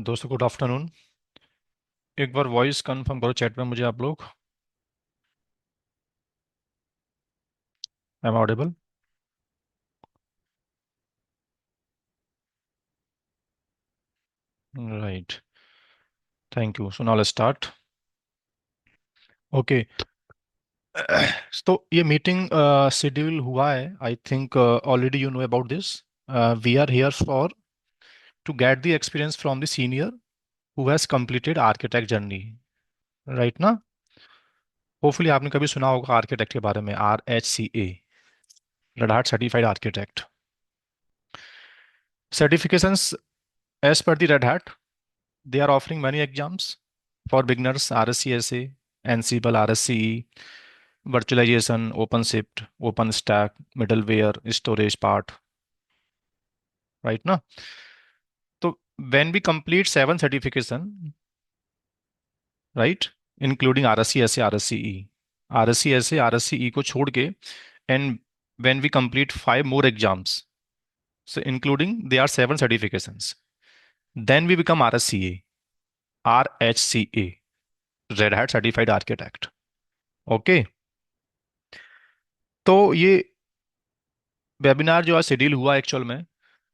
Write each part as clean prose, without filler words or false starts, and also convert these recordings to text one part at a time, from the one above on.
दोस्तों good afternoon. एक बार वॉइस कंफर्म करो चैट में मुझे आप लोग। I am audible? Right. Thank you. So now let's start. Okay. तो ये मीटिंग शेड्यूल हुआ है। I think already you know about this. We are here for to get the experience from the senior who has completed architect journey. Right ना? Hopefully आपने कभी सुना होगा architect के बारे में, RHCA, Red Hat certified architect certifications. As per the Red Hat, they are offering many exams for beginners: RSCSA, Ansible, RSCE, virtualization, OpenShift, OpenStack, middleware, storage part, right ना? तो when we complete 7 certification, right, including RSCSA, RSCE, RSCE को छोड़ के, and when we complete 5 more exams, so including they are 7 certifications, then we become RSCA, RHCA, Red Hat Certified Architect. Okay. तो ये webinar जो आज schedule हुआ actual में,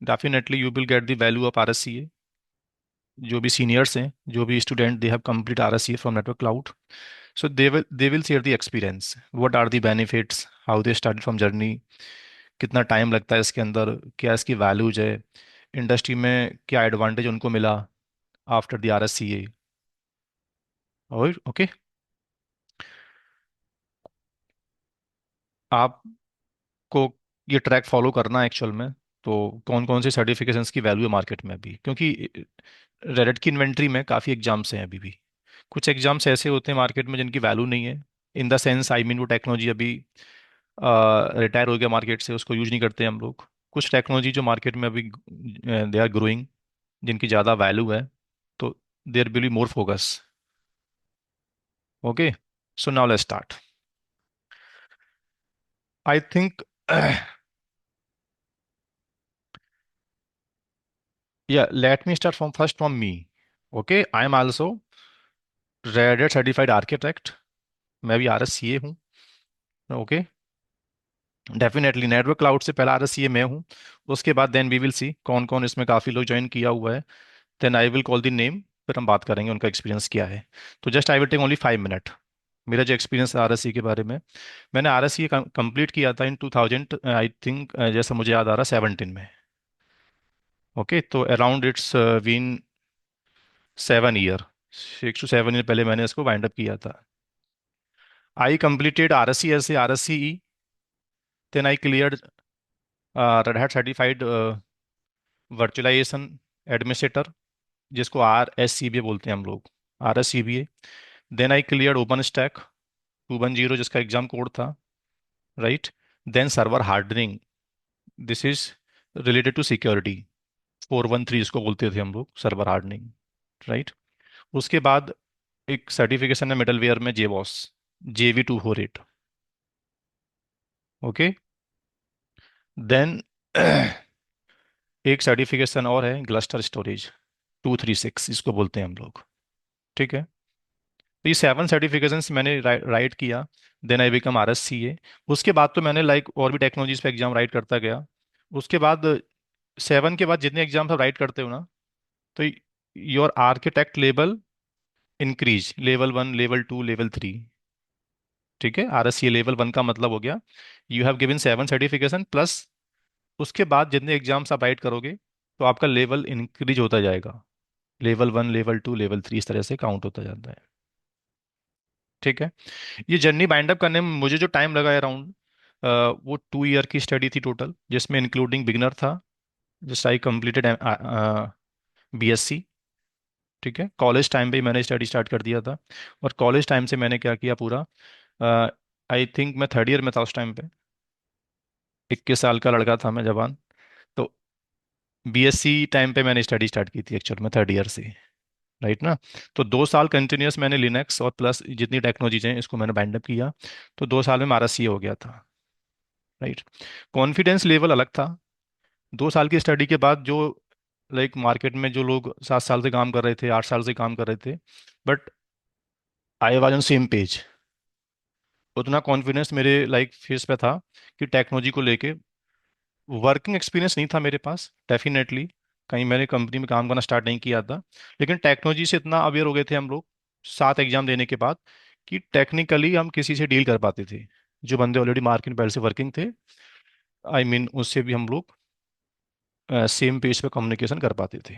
definitely you will get the value of RSCA। जो भी seniors हैं, जो भी student they have complete RSCA from network cloud, so they will share the experience, what are the benefits, how they start from journey, कितना time लगता है इसके अंदर, क्या इसकी वैल्यूज है, इंडस्ट्री में क्या एडवांटेज उनको मिला आफ्टर द RSCA। और ओके, आपको ये ट्रैक फॉलो करना है एक्चुअल में। तो कौन कौन से सर्टिफिकेशंस की वैल्यू है मार्केट में अभी, क्योंकि रेडिट की इन्वेंट्री में काफ़ी एग्जाम्स हैं अभी भी। कुछ एग्जाम्स ऐसे होते हैं मार्केट में जिनकी वैल्यू नहीं है, in the sense I mean वो टेक्नोलॉजी अभी रिटायर हो गया मार्केट से, उसको यूज नहीं करते हम लोग। कुछ टेक्नोलॉजी जो मार्केट में अभी दे आर ग्रोइंग, जिनकी ज़्यादा वैल्यू है, तो there will be more focus. Okay, so now let's start. I think या let me start from first from me. Okay, I am also Red Hat certified architect. मैं भी RSCA हूँ। Okay, definitely network cloud से पहला RSCA मैं हूँ। उसके बाद देन वी विल सी कौन कौन इसमें काफ़ी लोग ज्वाइन किया हुआ है। Then I will call the name, फिर हम बात करेंगे उनका एक्सपीरियंस क्या है। तो just I will take only 5 minute. मेरा जो एक्सपीरियंस है RSCA के बारे में, मैंने RSCA कंप्लीट किया था इन 2000, आई थिंक जैसा मुझे याद आ रहा, 17 में। ओके, तो around it's been 7 year, 6 to 7 year पहले मैंने इसको वाइंड अप किया था। I completed RSCSA, RSCE, then I cleared Red Hat certified virtualization administrator, जिसको RSCBA बोलते हैं हम लोग, RSCBA। Then I cleared OpenStack 210, जिसका एग्जाम कोड था, right. Then server hardening, this is related to security, 413 इसको बोलते थे हम लोग, सर्वर हार्डनिंग, राइट। उसके बाद एक सर्टिफिकेशन है मिडलवेयर में, JBoss, JV248। ओके, देन एक सर्टिफिकेशन और है ग्लस्टर स्टोरेज 236, इसको बोलते हैं हम लोग, ठीक है। तो ये 7 सर्टिफिकेशंस मैंने राइट किया। Then I become RSCA। उसके बाद तो मैंने लाइक और भी टेक्नोलॉजीज पे एग्जाम राइट करता गया। उसके बाद 7 के बाद जितने एग्जाम्स आप राइट करते हो ना, तो your architect level increase, level 1, level 2, level 3, ठीक है। RSCA लेवल 1 का मतलब हो गया you have given 7 certification plus, उसके बाद जितने एग्जाम्स आप राइट करोगे तो आपका लेवल इंक्रीज होता जाएगा, लेवल 1, लेवल 2, लेवल 3, इस तरह से काउंट होता जाता है, ठीक है। ये जर्नी बाइंड अप करने में मुझे जो टाइम लगा अराउंड, वो 2 ईयर की स्टडी थी टोटल, जिसमें इंक्लूडिंग बिगनर था। जस्ट आई कंप्लीटेड BSc, ठीक है। कॉलेज टाइम पे ही मैंने स्टडी स्टार्ट कर दिया था। और कॉलेज टाइम से मैंने क्या किया पूरा, आई थिंक मैं 3rd ईयर में था उस टाइम पे, 21 साल का लड़का था मैं, जवान। तो BSc टाइम पे मैंने स्टडी स्टार्ट की थी एक्चुअल में 3rd ईयर से, राइट ना। तो 2 साल कंटिन्यूस मैंने लिनक्स और प्लस जितनी टेक्नोलॉजीज हैं इसको मैंने बाइंड अप किया। तो 2 साल में हमारा CA हो गया था, राइट। कॉन्फिडेंस लेवल अलग था। 2 साल की स्टडी के बाद जो लाइक मार्केट में जो लोग 7 साल से काम कर रहे थे, 8 साल से काम कर रहे थे, but I was on same page. उतना कॉन्फिडेंस मेरे लाइक फेस पे था कि टेक्नोलॉजी को लेके। वर्किंग एक्सपीरियंस नहीं था मेरे पास डेफिनेटली, कहीं मैंने कंपनी में काम करना स्टार्ट नहीं किया था, लेकिन टेक्नोलॉजी से इतना अवेयर हो गए थे हम लोग 7 एग्जाम देने के बाद कि टेक्निकली हम किसी से डील कर पाते थे। जो बंदे ऑलरेडी मार्केट में पहले से वर्किंग थे, आई मीन उससे भी हम लोग सेम पेज पे कम्युनिकेशन कर पाते थे।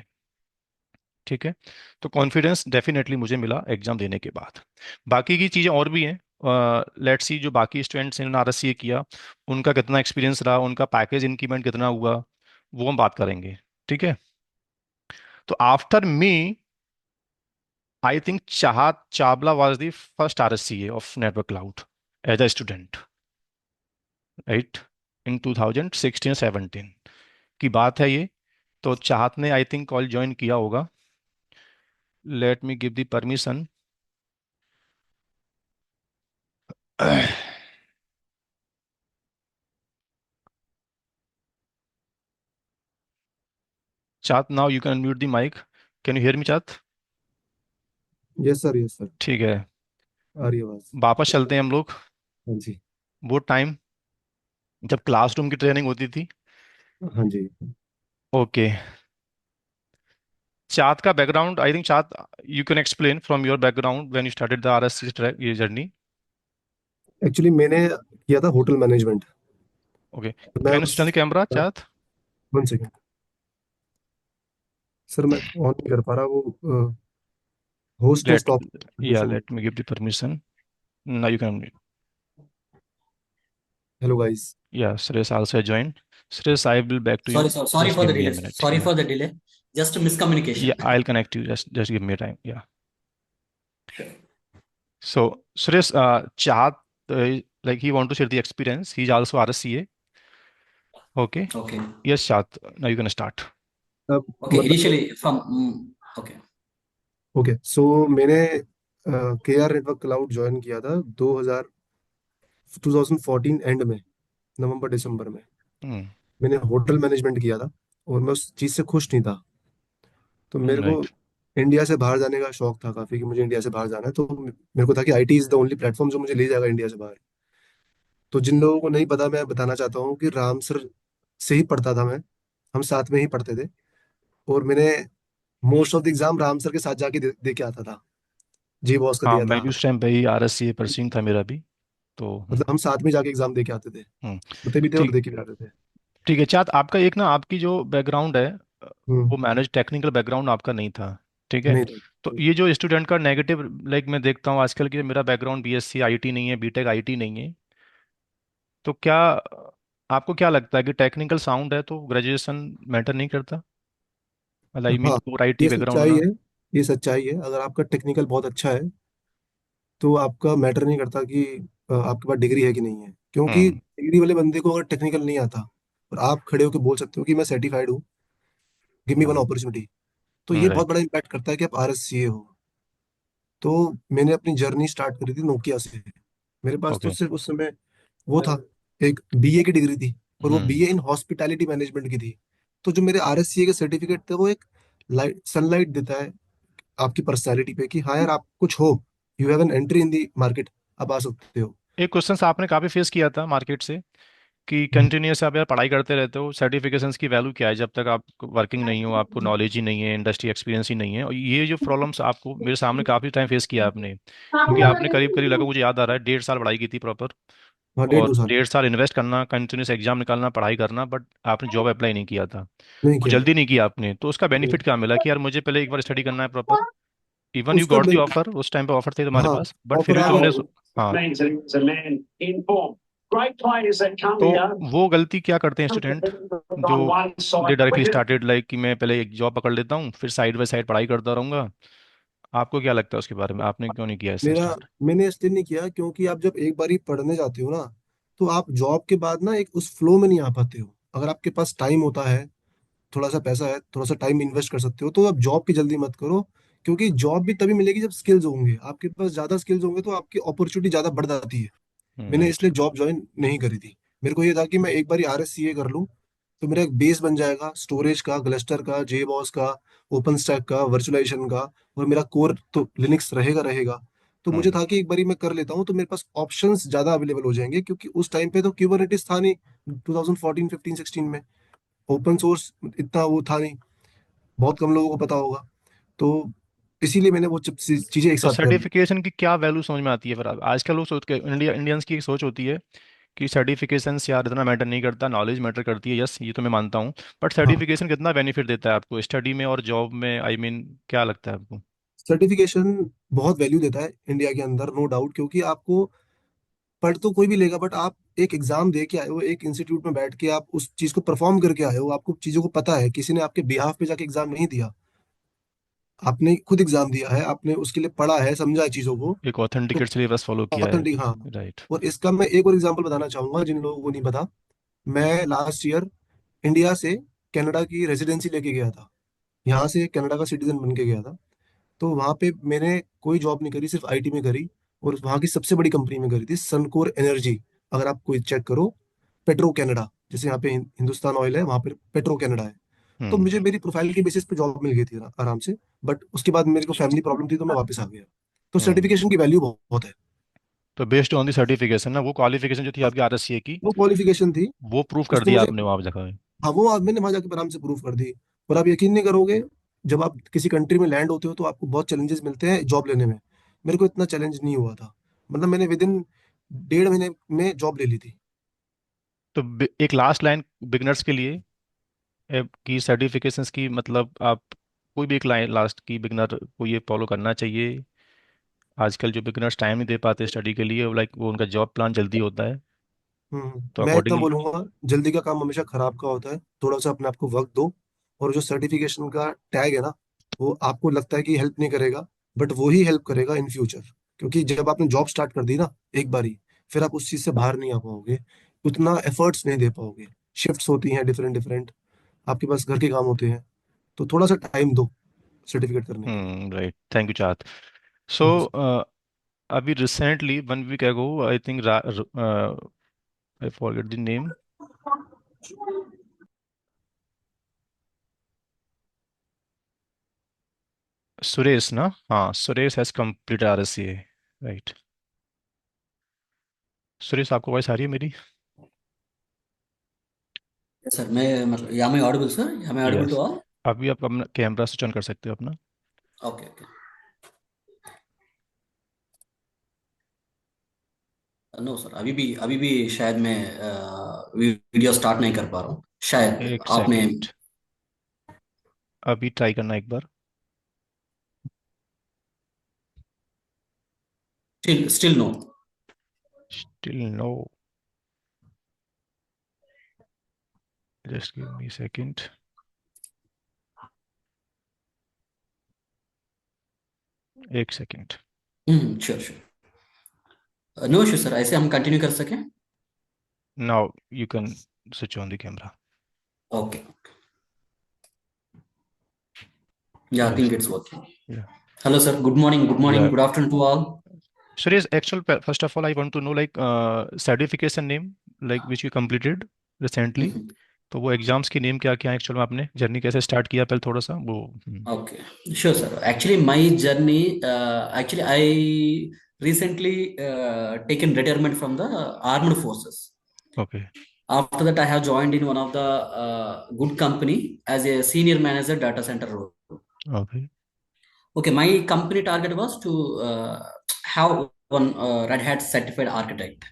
ठीक है। तो कॉन्फिडेंस डेफिनेटली मुझे मिला एग्जाम देने के बाद। बाकी की चीज़ें और भी हैं। लेट्स सी जो बाकी स्टूडेंट्स ने आरएससीए किया, उनका कितना एक्सपीरियंस रहा, उनका पैकेज इंक्रीमेंट कितना हुआ, वो हम बात करेंगे। ठीक है। तो after me, I think Chahat Chawla was the first RSCA of network cloud as a student, right, in 2016-17 की बात है ये। तो चाहत ने आई थिंक कॉल ज्वाइन किया होगा। Let me give the permission. Chahat, now you can unmute the mic. Can you hear me Chahat? Yes sir, yes sir. ठीक है। आ रही आवाज। वापस चलते हैं हम लोग हाँ जी। वो टाइम जब क्लासरूम की ट्रेनिंग होती थी। हाँ जी। ओके। चाँद का बैकग्राउंड, आई थिंक चाँद, you can explain from your background when you started the RSC track, ये जर्नी। एक्चुअली मैंने किया था होटल मैनेजमेंट। ओके। मैं कैन यू उस स्विच ऑन द कैमरा चाँद? 1 सेकेंड सर, मैं ऑन नहीं कर पा रहा वो। होस्ट ने let, stop your show. Let me give the permission. Now you can. Hello guys. Yeah Shreyas also join. Shreyas, I will back to you. Sorry, sir. Sorry Just for give the me a delay. minute. Sorry Yeah. for the delay. Just Yeah, miscommunication. I'll connect you. Just give me time. Yeah. Sure. So Suresh, Chahat, like he want to share the experience. He's also RSCA. Okay. Okay. Yes, Chahat. Now you can start. अब Okay. मतलब Initially from okay. Okay, सो मैंने के are network cloud join किया था 2014 and में, नवंबर दिसंबर में। Hmm. मैंने hotel management किया था और मैं उस चीज़ से खुश नहीं था। तो मेरे को Right. इंडिया से बाहर जाने का शौक था काफ़ी, कि मुझे इंडिया से बाहर जाना है। तो मेरे को था कि IT is the only platform जो मुझे ले जाएगा इंडिया से बाहर। तो जिन लोगों को नहीं पता, मैं बताना चाहता हूँ कि राम सर से ही पढ़ता था मैं। हम साथ में ही पढ़ते थे। और मैंने most of the exam Ram sir के साथ जाके दे के आता था। जी बॉस का हाँ, दिया मैं था। भी उस टाइम पे ही RSCA परसिंग था मेरा भी। तो मतलब हम साथ में जाके एग्जाम दे के आते थे, हम्म, होते भी थे और ठीक। दे के भी आते थे। ठीक है चाँद, आपका एक ना, आपकी जो बैकग्राउंड है, हम्म। वो मैनेज टेक्निकल बैकग्राउंड आपका नहीं था। ठीक है। नहीं तो था। ये जो स्टूडेंट का नेगेटिव, लाइक मैं देखता हूँ आजकल कि मेरा बैकग्राउंड बीएससी आईटी नहीं है, बीटेक आईटी नहीं है, तो क्या आपको क्या लगता है कि टेक्निकल साउंड है तो ग्रेजुएशन मैटर नहीं करता? मतलब आई मीन हाँ, कोर आईटी ये बैकग्राउंड सच्चाई होना। है। ये सच्चाई है, अगर आपका टेक्निकल बहुत अच्छा है तो आपका मैटर नहीं करता कि आपके पास डिग्री है कि नहीं है। क्योंकि हम्म। डिग्री वाले बंदे को अगर टेक्निकल नहीं आता और आप खड़े होकर बोल सकते हो कि मैं सर्टिफाइड हूँ, गिव मी वन हम्म। अपॉर्चुनिटी, तो ये बहुत राइट। बड़ा इम्पैक्ट करता है कि आप आरएससीए हो। तो मैंने अपनी जर्नी स्टार्ट करी थी नोकिया से। मेरे पास तो ओके। सिर्फ उस समय वो था, एक बीए की डिग्री थी, और वो हम्म। बीए इन हॉस्पिटैलिटी मैनेजमेंट की थी। तो जो मेरे आरएससीए के सर्टिफिकेट थे, वो एक लाइट सनलाइट देता है आपकी पर्सनैलिटी पे कि हाँ यार, आप कुछ हो, you have an entry in the market, आप आ सकते हो। एक क्वेश्चन आपने काफी फेस किया था मार्केट से कि हम्म। कंटिन्यूस आप यार पढ़ाई करते रहते हो, सर्टिफिकेशंस की वैल्यू क्या है जब तक आप वर्किंग नहीं हो, आपको नॉलेज ही नहीं है, इंडस्ट्री एक्सपीरियंस ही नहीं है। और ये जो प्रॉब्लम्स आपको मेरे सामने काफी टाइम फेस किया आपने, क्योंकि आपने करीब करीब लगा, मुझे याद आ रहा है, 1.5 साल पढ़ाई की थी प्रॉपर। हाँ, डेढ़ और दो साल 1.5 साल इन्वेस्ट करना, कंटिन्यूस एग्जाम निकालना, पढ़ाई करना, बट आपने जॉब अप्लाई नहीं किया था। नहीं वो किया था। जल्दी नहीं किया आपने, तो उसका नहीं। बेनिफिट क्या मिला कि यार मुझे पहले एक बार स्टडी करना है प्रॉपर। इवन यू उसका गॉट दी ऑफर, उस टाइम पे ऑफर थे तुम्हारे हाँ, पास, बट फिर ऑफर भी आ तुमने गया। हाँ। means that he was a man in form. Great players that come तो here. वो गलती क्या करते हैं स्टूडेंट जो On one they side directly cricket, started like कि मैं पहले एक जॉब पकड़ लेता हूँ, फिर साइड बाय साइड पढ़ाई करता रहूंगा। आपको क्या लगता है उसके बारे में, आपने क्यों नहीं किया ऐसे मेरा स्टार्ट? मैंने इसलिए नहीं किया क्योंकि आप जब एक बारी पढ़ने जाते हो ना, तो आप जॉब के बाद ना एक उस फ्लो में नहीं आ पाते हो। अगर आपके पास टाइम होता है, थोड़ा सा पैसा है, थोड़ा सा टाइम इन्वेस्ट कर सकते हो, तो आप जॉब की जल्दी मत करो। क्योंकि जॉब भी तभी मिलेगी जब स्किल्स होंगे आपके पास, ज्यादा स्किल्स होंगे तो आपकी अपॉर्चुनिटी ज्यादा बढ़ जाती है। मैंने राइट। इसलिए जॉब ज्वाइन नहीं करी थी। मेरे को ये था कि मैं एक बार आरएससीए कर लूँ, तो मेरा एक बेस बन जाएगा स्टोरेज का, क्लस्टर का, जेबॉस का, ओपन स्टैक का, वर्चुअलाइजेशन का, और मेरा कोर तो लिनक्स रहेगा। तो मुझे हम्म। था कि एक बारी मैं कर लेता हूँ तो मेरे पास ऑप्शंस ज्यादा अवेलेबल हो जाएंगे, क्योंकि उस टाइम पे तो क्यूबरनेटिस था नहीं, 2014 15 16 में ओपन सोर्स इतना वो था नहीं, बहुत कम लोगों को पता होगा। तो इसीलिए मैंने वो चीजें एक तो साथ कर ली। सर्टिफिकेशन की क्या वैल्यू समझ में आती है फिर? आजकल लोग सोच के इंडियंस की एक सोच होती है कि सर्टिफिकेशन यार इतना मैटर नहीं करता, नॉलेज मैटर करती है। यस, ये तो मैं मानता हूँ। बट हाँ, सर्टिफिकेशन कितना बेनिफिट देता है आपको स्टडी में और जॉब में? आई मीन क्या लगता है आपको? सर्टिफिकेशन बहुत वैल्यू देता है इंडिया के अंदर, नो डाउट, क्योंकि आपको पढ़ तो कोई भी लेगा, बट आप एक एग्जाम दे के आए हो, एक इंस्टीट्यूट में बैठ के आप उस चीज को परफॉर्म करके आए हो, आपको चीजों को पता है, किसी ने आपके बिहाफ पे जाके एग्जाम नहीं दिया, आपने खुद एग्जाम दिया है, आपने उसके लिए पढ़ा है, समझा है चीजों को। एक तो ऑथेंटिकेट सिलेबस फॉलो किया है। ऑथेंटिक, हाँ। राइट। और इसका मैं एक और एग्जांपल बताना चाहूंगा जिन लोगों को नहीं पता। मैं लास्ट ईयर इंडिया से कनाडा की रेजिडेंसी लेके गया था, यहाँ से कनाडा का सिटीजन बन के गया था। तो वहाँ पे मैंने कोई जॉब नहीं करी, सिर्फ आईटी में करी, और वहाँ की सबसे बड़ी कंपनी में करी थी, सनकोर एनर्जी। अगर आप कोई चेक करो, पेट्रो कनाडा, जैसे यहाँ पे हिंदुस्तान ऑयल है, वहाँ पे पेट्रो कनाडा है। तो हम्म। मुझे मेरी प्रोफाइल के बेसिस पे जॉब मिल गई थी आराम से। बट उसके बाद मेरे को फैमिली प्रॉब्लम थी तो मैं वापस आ गया। तो हम्म। सर्टिफिकेशन की वैल्यू बहुत है। तो बेस्ड ऑन दी सर्टिफिकेशन ना, वो क्वालिफिकेशन जो थी आपकी आरएससीए की, वो क्वालिफिकेशन थी, वो प्रूफ कर उसने दिया मुझे, आपने वहां जगह? हाँ, वो मैंने वहां जाके आराम से प्रूफ कर दी। और आप यकीन नहीं करोगे, जब आप किसी कंट्री में लैंड होते हो तो आपको बहुत चैलेंजेस मिलते हैं जॉब लेने में। मेरे को इतना चैलेंज नहीं हुआ था, मतलब मैंने विद इन 1.5 महीने में जॉब ले ली थी। तो एक लास्ट लाइन बिगनर्स के लिए की सर्टिफिकेशंस की, मतलब आप कोई भी एक लाइन लास्ट की बिगनर को ये फॉलो करना चाहिए? आजकल जो बिगनर्स टाइम नहीं दे पाते स्टडी के लिए, लाइक वो उनका जॉब प्लान जल्दी होता है, तो मैं इतना अकॉर्डिंगली। बोलूंगा, जल्दी का काम हमेशा खराब का होता है, थोड़ा सा अपने आप को वक्त दो। और जो सर्टिफिकेशन का टैग है ना, वो आपको लगता है कि हेल्प नहीं करेगा, बट वो ही हेल्प करेगा इन फ्यूचर। क्योंकि जब आपने जॉब स्टार्ट कर दी ना एक बारी, फिर आप उस चीज से बाहर नहीं आ पाओगे, उतना एफर्ट्स नहीं दे पाओगे। शिफ्ट्स होती हैं डिफरेंट डिफरेंट, आपके पास घर के काम होते हैं, तो थोड़ा सा टाइम दो सर्टिफिकेट करने के लिए। Right, thank you Chahat. So thank you. अभी recently 1 week ago I think, I forget the name, Suresh ना? हाँ, Suresh has complete RSCA. Right. Suresh, आपको वॉइस आ रही है मेरी? सर मैं मतलब या मैं ऑडिबल सर, या मैं ऑडिबल टू यस। ऑल? अभी आप अपना कैमरा स्विच ऑन कर सकते हो अपना। Okay okay. नो सर, अभी भी शायद मैं वीडियो स्टार्ट नहीं कर पा रहा हूँ शायद एक आपने। सेकेंड, अभी ट्राई करना एक बार। Still no. Still no? Just give me second. एक second. Sure sure, no issue sir, ऐसे हम कंटिन्यू कर सकें। Now you can switch on the camera. Okay, yeah I yes. Think it's working. Yeah. Hello sir, good yeah morning, good afternoon to all. Suresh, actual first of all, I want to know like certification name, like which you completed recently. तो वो exams की name क्या क्या है actual में? आपने journey कैसे start किया, पहले थोड़ा सा वो। Okay, sure, sir. Actually, my journey, actually, I recently taken retirement from the armed forces. Okay. After that, I have joined in one of the good company as a senior manager data center role. Okay. Okay, my company target was to have one Red Hat certified architect.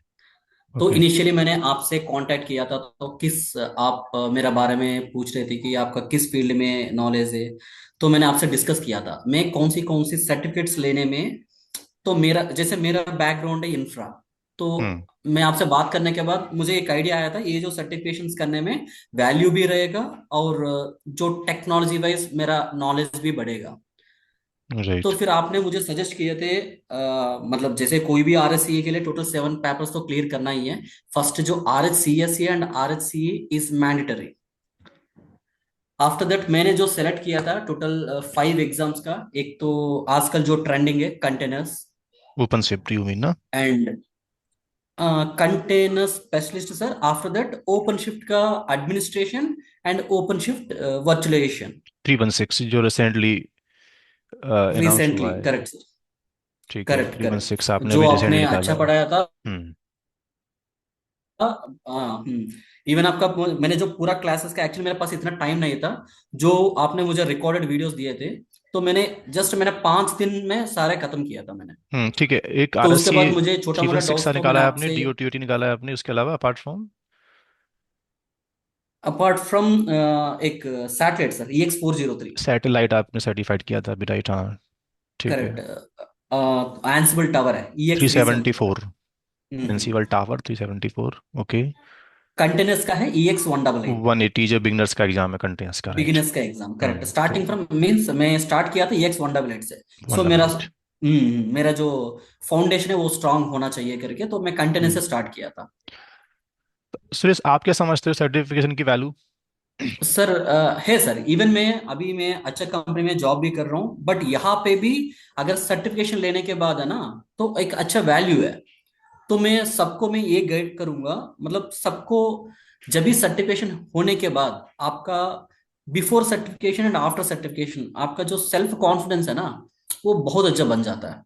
तो okay. Initially मैंने आपसे contact किया था, तो किस आप मेरा बारे में पूछ रहे थे कि आपका किस फील्ड में नॉलेज है। तो मैंने आपसे डिस्कस किया था मैं कौन सी सर्टिफिकेट्स लेने में। तो मेरा जैसे मेरा बैकग्राउंड है इंफ्रा, तो हम्म। मैं आपसे बात करने के बाद मुझे एक आइडिया आया था ये जो सर्टिफिकेशंस करने में वैल्यू भी रहेगा, और जो टेक्नोलॉजी वाइज मेरा नॉलेज भी बढ़ेगा। तो राइट। फिर आपने मुझे सजेस्ट किए थे, मतलब जैसे कोई भी आरएचसीए के लिए टोटल 7 पेपर्स तो क्लियर करना ही है। फर्स्ट जो RHCSA and RHCA is mandatory. After that मैंने जो सेलेक्ट किया था टोटल 5 एग्जाम्स का। एक तो आजकल जो ट्रेंडिंग है containers, OpenShift you mean ना? And container specialist sir, after that OpenShift का administration and OpenShift virtualization. 316 जो रिसेंटली अनाउंस रिसेंटली, हुआ है। Correct sir. ठीक है, correct, three one correct. Six आपने जो अभी रिसेंटली आपने निकाला अच्छा है। पढ़ाया था। हम्म। हाँ। इवन आपका मैंने जो पूरा क्लासेस का, एक्चुअली मेरे पास इतना टाइम नहीं था। जो आपने मुझे रिकॉर्डेड वीडियोस दिए थे, तो मैंने 5 दिन में सारे खत्म किया था मैंने। ठीक है। एक तो आर एस उसके सी बाद मुझे छोटा थ्री वन मोटा सिक्स डाउट्स तो निकाला मैंने है आपने, आपसे। D O T O T निकाला है आपने, उसके अलावा अपार्ट फ्रॉम। अपार्ट फ्रॉम एक सैटेलाइट सर, EX403। सैटेलाइट आपने सर्टिफाइड किया था अभी, राइट? हाँ, ठीक है। करेक्ट। एंसिबल टावर है, थ्री EX370 सेवेंटी का। Four principal tower 374। Okay. Continuous का है EX188। 180 जो बिगनर्स का एग्जाम है कंटिन्यूस का, राइट? बिगिनर्स का एग्जाम, करेक्ट। तो स्टार्टिंग फ्रॉम मींस मैं स्टार्ट किया था EX188 से। वन सो डबल एट मेरा जो फाउंडेशन है वो स्ट्रांग होना चाहिए करके, तो मैं कंटिन्यूस से स्टार्ट किया था। सुरेश, आप क्या समझते हो सर्टिफिकेशन की वैल्यू? सर है सर, इवन मैं अच्छा कंपनी में जॉब भी कर रहा हूँ, बट यहाँ पे भी अगर सर्टिफिकेशन लेने के बाद है ना, तो एक अच्छा वैल्यू है। तो मैं ये गाइड करूंगा, मतलब सबको, जब भी सर्टिफिकेशन होने के बाद आपका, before certification and after certification, आपका जो सेल्फ कॉन्फिडेंस है ना, वो बहुत अच्छा बन जाता है।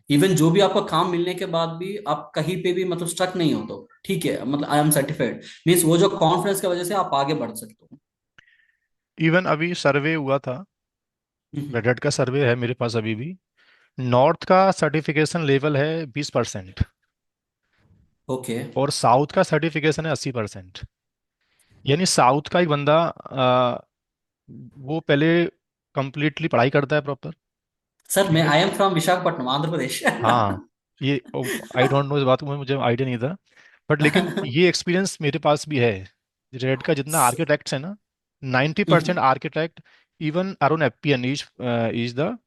इवन जो भी आपका काम मिलने के बाद भी आप कहीं पे भी मतलब स्टक नहीं हो, तो ठीक है, मतलब आई एम सर्टिफाइड, मीन्स वो जो कॉन्फिडेंस की वजह से आप आगे बढ़ सकते हो। इवन अभी सर्वे हुआ था, हम्म। रेडेट का सर्वे है मेरे पास अभी भी। नॉर्थ का सर्टिफिकेशन लेवल है 20%, ओके। और साउथ का सर्टिफिकेशन है 80%। यानी साउथ का एक बंदा वो पहले कंप्लीटली पढ़ाई करता है प्रॉपर। सर ठीक मैं है। I am from Visakhapatnam, Andhra Pradesh. हाँ, ये आई डोंट नो, इस बात को मुझे आइडिया नहीं था। बट लेकिन ये एक्सपीरियंस मेरे पास भी है। रेड का जितना आर्किटेक्ट्स है ना, 90% architect, even Arun Eappen is the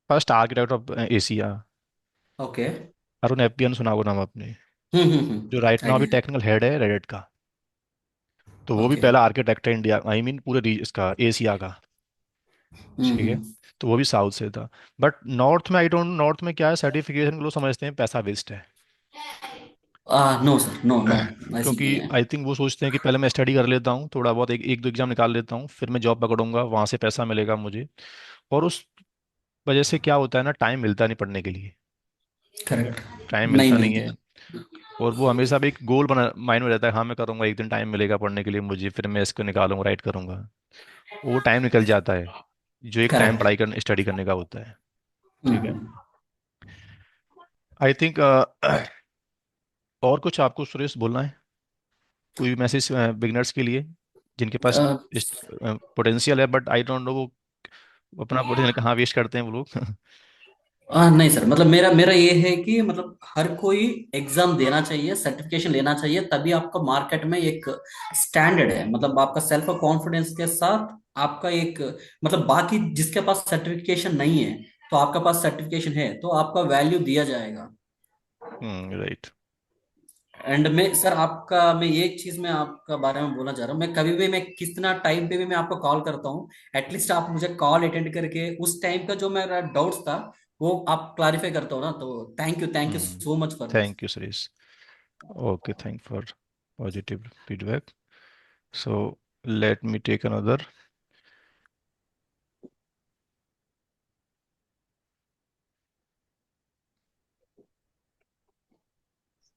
first architect of Asia. Okay. Arun Eappen सुना होगा नाम आपने, जो राइट नाउ अभी आइडिया। टेक्निकल हेड है रेड का। तो वो भी ओके। पहला आर्किटेक्ट है इंडिया, आई मीन पूरे इसका एशिया का। ठीक है। हम्म। तो वो भी साउथ से था। बट नॉर्थ में आई डोंट, नॉर्थ में क्या है, सर्टिफिकेशन को लोग समझते हैं पैसा वेस्ट है। नो सर, नो नो, ऐसी क्योंकि नहीं है। आई थिंक वो सोचते हैं कि पहले मैं स्टडी कर लेता हूँ थोड़ा बहुत, एक दो एग्जाम निकाल लेता हूँ, फिर मैं जॉब पकड़ूंगा, वहां से पैसा मिलेगा मुझे। और उस वजह से क्या होता है ना, टाइम मिलता नहीं पढ़ने के लिए। करेक्ट। टाइम नहीं मिलता नहीं मिलते है। हैं। और वो हमेशा भी एक गोल बना माइंड में रहता है, हाँ मैं करूंगा, एक दिन टाइम मिलेगा पढ़ने के लिए मुझे, फिर मैं इसको निकालूंगा, राइट करूंगा। वो टाइम निकल जाता है जो एक टाइम करेक्ट। पढ़ाई करने स्टडी करने का होता है। ठीक है। आई थिंक और कुछ आपको सुरेश बोलना है? कोई मैसेज बिगनर्स के लिए जिनके पास पोटेंशियल है, बट आई डोंट नो वो अपना पोटेंशियल कहाँ वेस्ट करते हैं वो लोग। नहीं सर, मतलब मेरा मेरा ये है कि मतलब हर कोई एग्जाम देना चाहिए, सर्टिफिकेशन लेना चाहिए, तभी आपका मार्केट में एक स्टैंडर्ड है, मतलब आपका सेल्फ कॉन्फिडेंस के साथ आपका एक, मतलब बाकी जिसके पास सर्टिफिकेशन नहीं है, तो आपका पास सर्टिफिकेशन है, तो आपका वैल्यू दिया जाएगा। राइट। एंड मैं ये एक चीज मैं आपका बारे में बोलना चाह रहा हूँ, मैं कभी भी, मैं कितना टाइम पे भी मैं आपको कॉल करता हूँ, एटलीस्ट आप मुझे कॉल अटेंड करके उस टाइम का जो मेरा डाउट्स था वो आप क्लैरिफाई करते हो ना, तो thank you so much for this. Thank you Suresh. Okay, thank for positive feedback. So let me take another.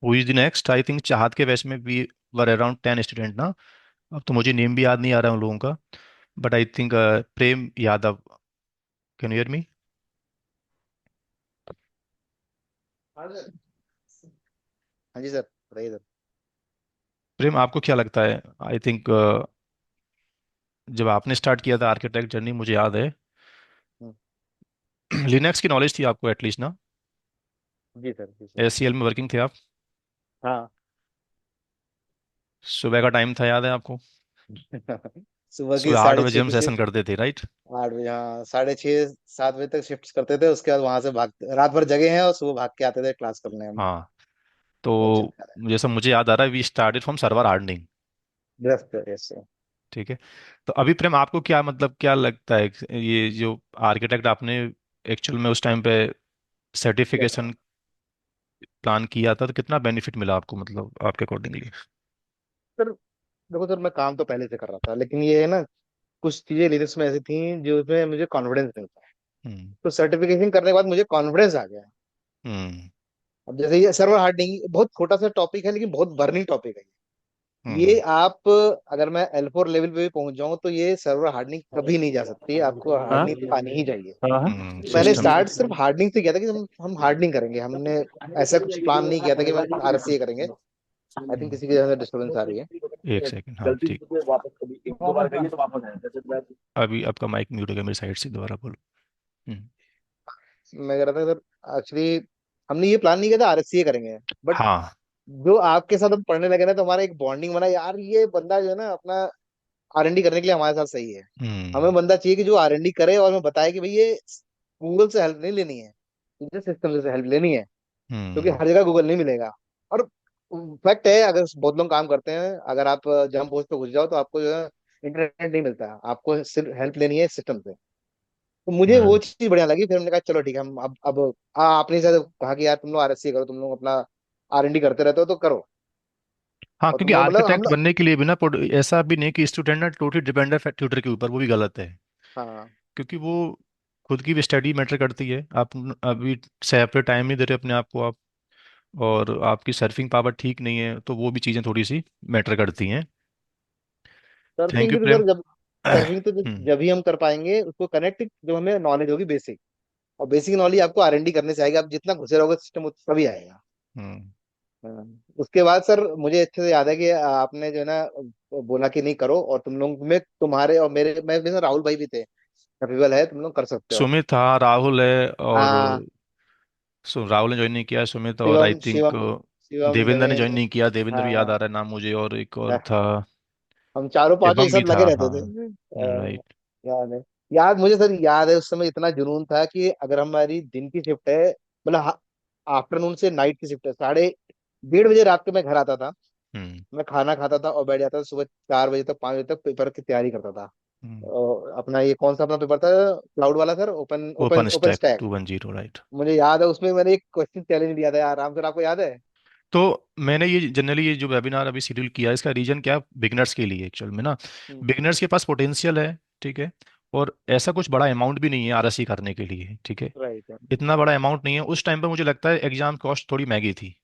Who is the next? I think Chahat के बैच में भी वर अराउंड 10 स्टूडेंट ना। अब तो मुझे नेम भी याद नहीं आ रहा है उन लोगों का। But I think Prem Yadav, can you hear मी? हाँ सर। हाँ जी सर, बताइए सर। प्रेम, आपको क्या लगता है? आई थिंक जब आपने स्टार्ट किया था आर्किटेक्ट जर्नी, मुझे याद है हम्म, लिनक्स की नॉलेज थी आपको एटलीस्ट ना? जी सर, जी सर। एससीएल में वर्किंग थे आप? हाँ। सुबह का टाइम था, याद है आपको? सुबह की सुबह 8 बजे 6:30 हम की सेशन शिफ्ट। करते थे, राइट? 8 बजे, हाँ, 6:30 7 बजे तक शिफ्ट करते थे, उसके बाद वहां से भाग, रात भर जगे हैं और सुबह भाग के आते थे क्लास करने हम। हाँ। बहुत तो चक्कर है। जैसा मुझे याद आ रहा है, we started from server hardening. Yes sir, yes sir. ठीक है। तो अभी प्रेम आपको क्या मतलब, क्या लगता है ये जो आर्किटेक्ट आपने एक्चुअल में उस टाइम पे यस सर। सर्टिफिकेशन प्लान किया था तो कितना बेनिफिट मिला आपको, मतलब आपके अकॉर्डिंगली? सर देखो सर, मैं काम तो पहले से कर रहा था, लेकिन ये है ना, कुछ चीजें लिनक्स में ऐसी थी जो उसमें मुझे कॉन्फिडेंस नहीं था। हम्म। तो सर्टिफिकेशन करने के बाद मुझे कॉन्फिडेंस आ गया। हम्म। अब जैसे ये सर्वर हार्डनिंग बहुत छोटा सा टॉपिक है, लेकिन बहुत बर्निंग टॉपिक है। ये हम्म। आप, अगर मैं L4 लेवल पे भी पहुंच जाऊं तो ये सर्वर हार्डनिंग कभी नहीं जा सकती, आपको हाँ हार्डनिंग तो आनी ही चाहिए। हाँ। मैंने सिस्टम। स्टार्ट सिर्फ हार्डनिंग से किया था कि हम हार्डनिंग करेंगे, हमने ऐसा कुछ प्लान नहीं किया था कि मैं RSA करेंगे। आई थिंक किसी की वजह से डिस्टर्बेंस आ रही है। एक सेकंड, हाँ ठीक। अभी आपका माइक म्यूट हो गया मेरी साइड से, दोबारा बोलो। हम्म। मैं कह रहा था सर, एक्चुअली हमने ये प्लान नहीं किया था RSA करेंगे, बट हाँ। जो आपके साथ हम पढ़ने लगे ना, तो हमारा एक बॉन्डिंग बना यार, ये बंदा जो है ना अपना R&D करने के लिए हमारे साथ सही है। हम्म। हमें बंदा चाहिए कि जो R&D करे और हमें बताए कि भाई ये गूगल से हेल्प नहीं लेनी है, मुझे सिस्टम से हेल्प लेनी है, क्योंकि हम्म। हर जगह गूगल नहीं मिलेगा। और फैक्ट है, अगर बहुत लोग काम करते हैं, अगर आप जंप पोस्ट पे घुस जाओ तो आपको जो है इंटरनेट नहीं मिलता, आपको सिर्फ हेल्प लेनी है सिस्टम से। तो मुझे वो मैं- चीज बढ़िया लगी, फिर हमने कहा चलो ठीक है, हम अब आपने जैसे कहा कि यार तुम लोग RSC करो, तुम लोग अपना R&D करते रहते हो तो करो। हाँ, और तुम क्योंकि लोग मतलब हम आर्किटेक्ट लोग, बनने के लिए भी ना ऐसा भी नहीं कि स्टूडेंट ना टोटली डिपेंड है ट्यूटर के ऊपर, वो भी गलत है। हाँ क्योंकि वो खुद की भी स्टडी मैटर करती है। आप अभी सेपरेट टाइम नहीं दे रहे अपने आप को आप, और आपकी सर्फिंग पावर ठीक नहीं है, तो वो भी चीज़ें थोड़ी सी मैटर करती हैं। थैंक सर्फिंग यू भी तो प्रेम। सर, जब सर्फिंग तो हम्म। जब ही हम कर पाएंगे उसको कनेक्ट, जब हमें नॉलेज होगी बेसिक। और बेसिक नॉलेज आपको R&D करने से आएगी, आप जितना घुसे रहोगे सिस्टम तभी आएगा। हम्म। हाँ। उसके बाद सर मुझे अच्छे से याद है कि आपने जो है ना बोला कि नहीं करो, और तुम लोग में तुम्हारे और मेरे साथ राहुल भाई भी थे, कैपेबल है, तुम लोग कर सकते हो। सुमित था, राहुल है, और हाँ, राहुल ने ज्वाइन नहीं किया, सुमित, और आई शिवम थिंक शिवम शिवम देवेंद्र ने ज्वाइन नवीन। नहीं किया, देवेंद्र भी याद आ हाँ, रहा है नाम मुझे, और एक और था, हम चारों पांचों एक शिवम भी साथ था, लगे रहते हाँ। थे। राइट। याद है। याद मुझे सर याद है, उस समय इतना जुनून था कि अगर हमारी दिन की शिफ्ट है, मतलब आफ्टरनून से नाइट की शिफ्ट है, 1:30 बजे रात को मैं घर आता था। हम्म। मैं खाना खाता था और बैठ जाता था, सुबह 4 बजे तक 5 बजे तक पेपर की तैयारी करता था। और अपना ये कौन सा अपना पेपर था, क्लाउड वाला sir, open open open open stack stack. 210, right. मुझे याद है उसमें मैंने एक क्वेश्चन चैलेंज लिया था यार, राम सर आपको याद है? तो मैंने ये जनरली ये जो वेबिनार अभी शेड्यूल किया है, इसका रीजन क्या, बिगनर्स के लिए एक्चुअल में ना। बिगनर्स के पास पोटेंशियल है, ठीक है, और ऐसा कुछ बड़ा अमाउंट भी नहीं है आरएससी करने के लिए, ठीक है। राइट। इतना बड़ा अमाउंट नहीं है, उस टाइम पर मुझे लगता है एग्जाम कॉस्ट थोड़ी महंगी थी,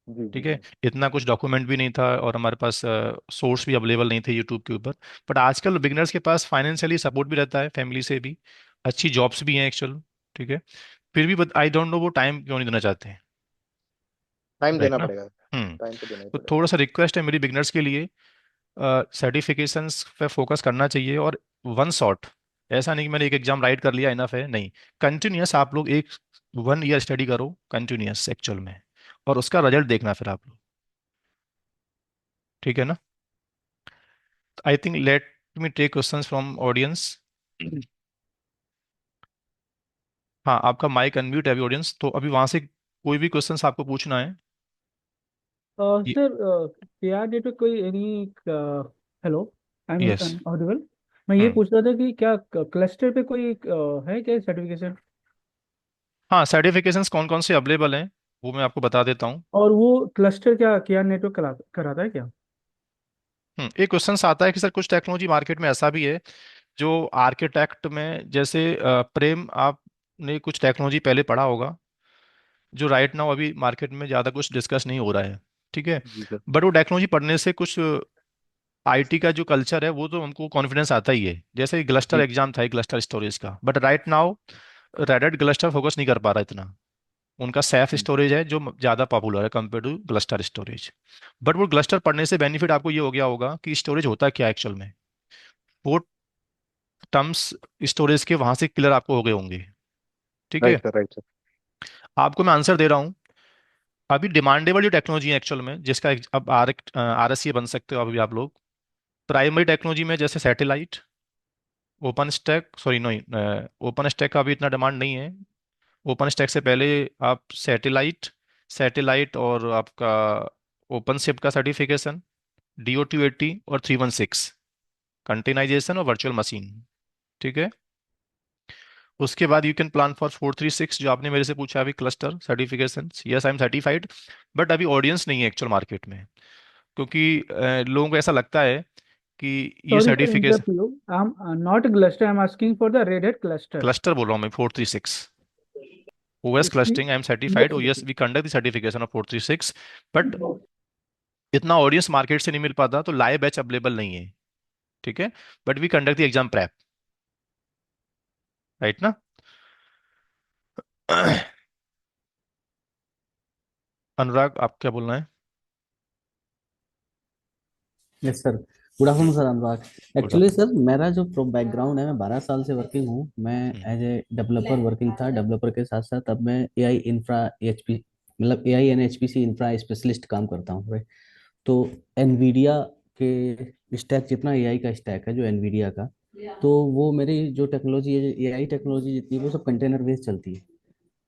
जी जी ठीक है। जी। इतना कुछ डॉक्यूमेंट भी नहीं था, और हमारे पास सोर्स भी अवेलेबल नहीं थे यूट्यूब के ऊपर। बट आजकल बिगनर्स के पास फाइनेंशियली सपोर्ट भी रहता है फैमिली से भी, अच्छी जॉब्स भी हैं एक्चुअल, ठीक है। फिर भी आई डोंट नो वो टाइम क्यों नहीं देना चाहते हैं, टाइम राइट देना ना। पड़ेगा। हम्म। टाइम तो देना ही तो पड़ेगा। थोड़ा सा रिक्वेस्ट है मेरी बिगनर्स के लिए, सर्टिफिकेशंस पे फोकस करना चाहिए, और वन शॉट, ऐसा नहीं कि मैंने एक एग्जाम राइट कर लिया इनफ है, नहीं। कंटिन्यूअस आप लोग एक 1 ईयर स्टडी करो कंटिन्यूअस एक्चुअल में, और उसका रिजल्ट देखना फिर आप लोग, ठीक है ना। I think let me take questions from audience. हाँ, आपका माइक अनम्यूट है अभी ऑडियंस, तो अभी वहां से कोई भी क्वेश्चंस आपको पूछना है। सर क्या डेट पे कोई any hello, I yes. Am audible? मैं ये हम्म। पूछ रहा था कि क्या क्लस्टर पे कोई है क्या सर्टिफिकेशन? हाँ, सर्टिफिकेशंस कौन कौन से अवेलेबल हैं वो मैं आपको बता देता हूँ। और वो क्लस्टर क्या क्या नेटवर्क कराता है क्या? एक क्वेश्चन आता है कि सर कुछ टेक्नोलॉजी मार्केट में ऐसा भी है जो आर्किटेक्ट में, जैसे प्रेम आपने कुछ टेक्नोलॉजी पहले पढ़ा होगा, जो राइट नाउ अभी मार्केट में ज़्यादा कुछ डिस्कस नहीं हो रहा है, ठीक है। जी सर। बट वो टेक्नोलॉजी पढ़ने से कुछ आईटी का जो कल्चर है वो तो हमको कॉन्फिडेंस आता ही है। जैसे ग्लस्टर जी एग्जाम था, ग्लस्टर स्टोरेज का, but right now Red Hat Gluster focus नहीं कर पा रहा इतना। उनका सैफ स्टोरेज है जो ज़्यादा पॉपुलर है compare to Gluster storage. But वो ग्लस्टर पढ़ने से बेनिफिट आपको ये हो गया होगा कि स्टोरेज होता क्या एक्चुअल में, वो टर्म्स स्टोरेज के वहां से क्लियर आपको हो गए होंगे, ठीक है। Right sir, right sir. आपको मैं आंसर दे रहा हूँ। अभी डिमांडेबल जो टेक्नोलॉजी है एक्चुअल में, जिसका अब आर एस सी बन सकते हो अभी आप लोग, प्राइमरी टेक्नोलॉजी में जैसे satellite, OpenStack, sorry no, OpenStack का अभी इतना डिमांड नहीं है। ओपन स्टैक से पहले आप सैटेलाइट, सैटेलाइट और आपका ओपन शिफ्ट का सर्टिफिकेशन, DO 280 और 316, कंटेनाइजेशन और वर्चुअल मशीन, ठीक है। उसके बाद यू कैन प्लान फॉर 436 जो आपने मेरे से पूछा अभी, cluster certification. Yes, I am certified, but अभी ऑडियंस नहीं है एक्चुअल मार्केट में, क्योंकि लोगों को ऐसा लगता है कि ये Sorry to certification. interrupt you. I'm not cluster. I'm asking for the Red Hat cluster. Cluster बोल रहा हूँ मैं, 436 ओएस इसकी clustering, I am certified. Oh yes, we conduct the certification of 436, but इतना ऑडियंस मार्केट से नहीं मिल पाता, तो लाइव बैच अवेलेबल नहीं है। ठीक है, but we conduct the exam prep, right ना? अनुराग, आप क्या बोलना है? Yes sir. Good afternoon sir, Anurag. Good actually afternoon. Sir मेरा जो बैकग्राउंड है, मैं 12 साल से वर्किंग हूँ। मैं एज ए डेवलपर वर्किंग था। डेवलपर के साथ साथ अब मैं एआई इंफ्रा एचपी मतलब AI and HPC infra specialist काम करता हूँ। राइट। तो एनवीडिया के स्टैक, जितना एआई का स्टैक है जो एनवीडिया का, तो वो मेरी जो टेक्नोलॉजी है, एआई टेक्नोलॉजी जितनी है, वो सब कंटेनर बेस्ड चलती है।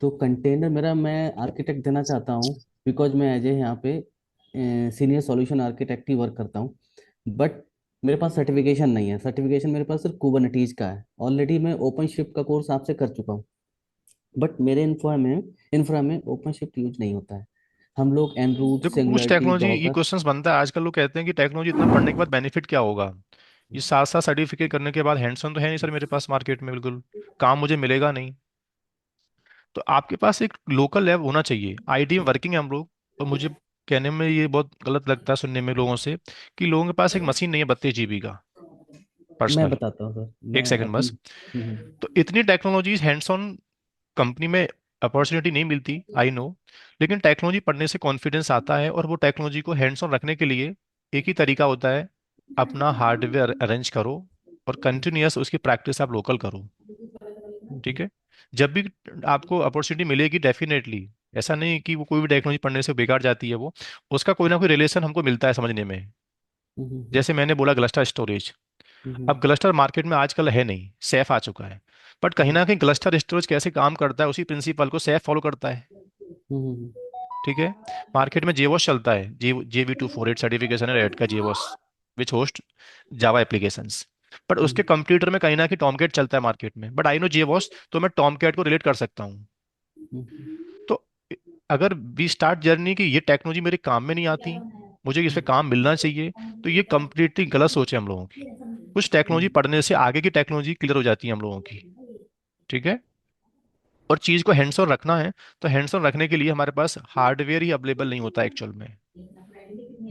तो कंटेनर मेरा, मैं आर्किटेक्ट देना चाहता हूँ, बिकॉज मैं एज ए यहाँ पे सीनियर सॉल्यूशन आर्किटेक्ट ही वर्क करता हूँ। बट मेरे पास सर्टिफिकेशन नहीं है। सर्टिफिकेशन मेरे पास सिर्फ कुबरनेटीज का है। ऑलरेडी मैं ओपन शिफ्ट का कोर्स आपसे कर चुका हूँ, बट मेरे इंफ्रा में ओपन शिफ्ट यूज नहीं होता है। हम लोग एनरूट, देखो, कुछ सिंगुलरिटी, टेक्नोलॉजी ये डॉकर। क्वेश्चंस बनता है आजकल, लोग कहते हैं कि टेक्नोलॉजी इतना पढ़ने के बाद बेनिफिट क्या होगा? ये साथ साथ सर्टिफिकेट करने के बाद हैंड्स ऑन तो है नहीं सर मेरे पास मार्केट में, बिल्कुल काम मुझे मिलेगा नहीं। तो आपके पास एक लोकल लैब होना चाहिए। आईटी में वर्किंग है हम लोग, और मुझे कहने में ये बहुत गलत लगता है सुनने में लोगों से, कि लोगों के पास एक मशीन नहीं है 32 GB का मैं पर्सनल। बताता हूँ सर, एक मैं सेकंड अपनी। बस। तो इतनी टेक्नोलॉजीज हैंड्स ऑन कंपनी में अपॉर्चुनिटी नहीं मिलती, आई नो। लेकिन टेक्नोलॉजी पढ़ने से कॉन्फिडेंस आता है, और वो टेक्नोलॉजी को हैंड्स ऑन रखने के लिए एक ही तरीका होता है, अपना हार्डवेयर अरेंज करो और कंटिन्यूअस उसकी प्रैक्टिस आप लोकल करो। ठीक है, जब भी आपको अपॉर्चुनिटी मिलेगी डेफिनेटली, ऐसा नहीं कि वो कोई भी टेक्नोलॉजी पढ़ने से बेकार जाती है वो, उसका कोई ना कोई रिलेशन हमको मिलता है समझने में। जैसे मैंने बोला क्लस्टर स्टोरेज, अब क्लस्टर मार्केट में आजकल है नहीं, सैफ आ चुका है, बट कहीं ना कहीं क्लस्टर स्टोरेज कैसे काम करता है उसी प्रिंसिपल को सैफ फॉलो करता है। ठीक है, मार्केट में जेवॉस चलता है, JV248 सर्टिफिकेशन है रेड का जेवॉस, विच होस्ट जावा एप्लीकेशंस। बट उसके कंप्यूटर में कहीं ना कहीं टॉमकैट चलता है मार्केट में, बट आई नो जेवॉस, तो मैं टॉमकैट को रिलेट कर सकता हूँ। तो अगर वी स्टार्ट जर्नी कि ये टेक्नोलॉजी मेरे काम में नहीं आती, मुझे इस पे काम मिलना चाहिए, तो ये कंप्लीटली गलत सोच है हम लोगों की। कुछ टेक्नोलॉजी पढ़ने से आगे की टेक्नोलॉजी क्लियर हो जाती है हम लोगों की। ठीक है, और चीज को हैंड्स ऑन रखना है, तो हैंड्स ऑन रखने के लिए हमारे पास हार्डवेयर ही अवेलेबल नहीं होता एक्चुअल में।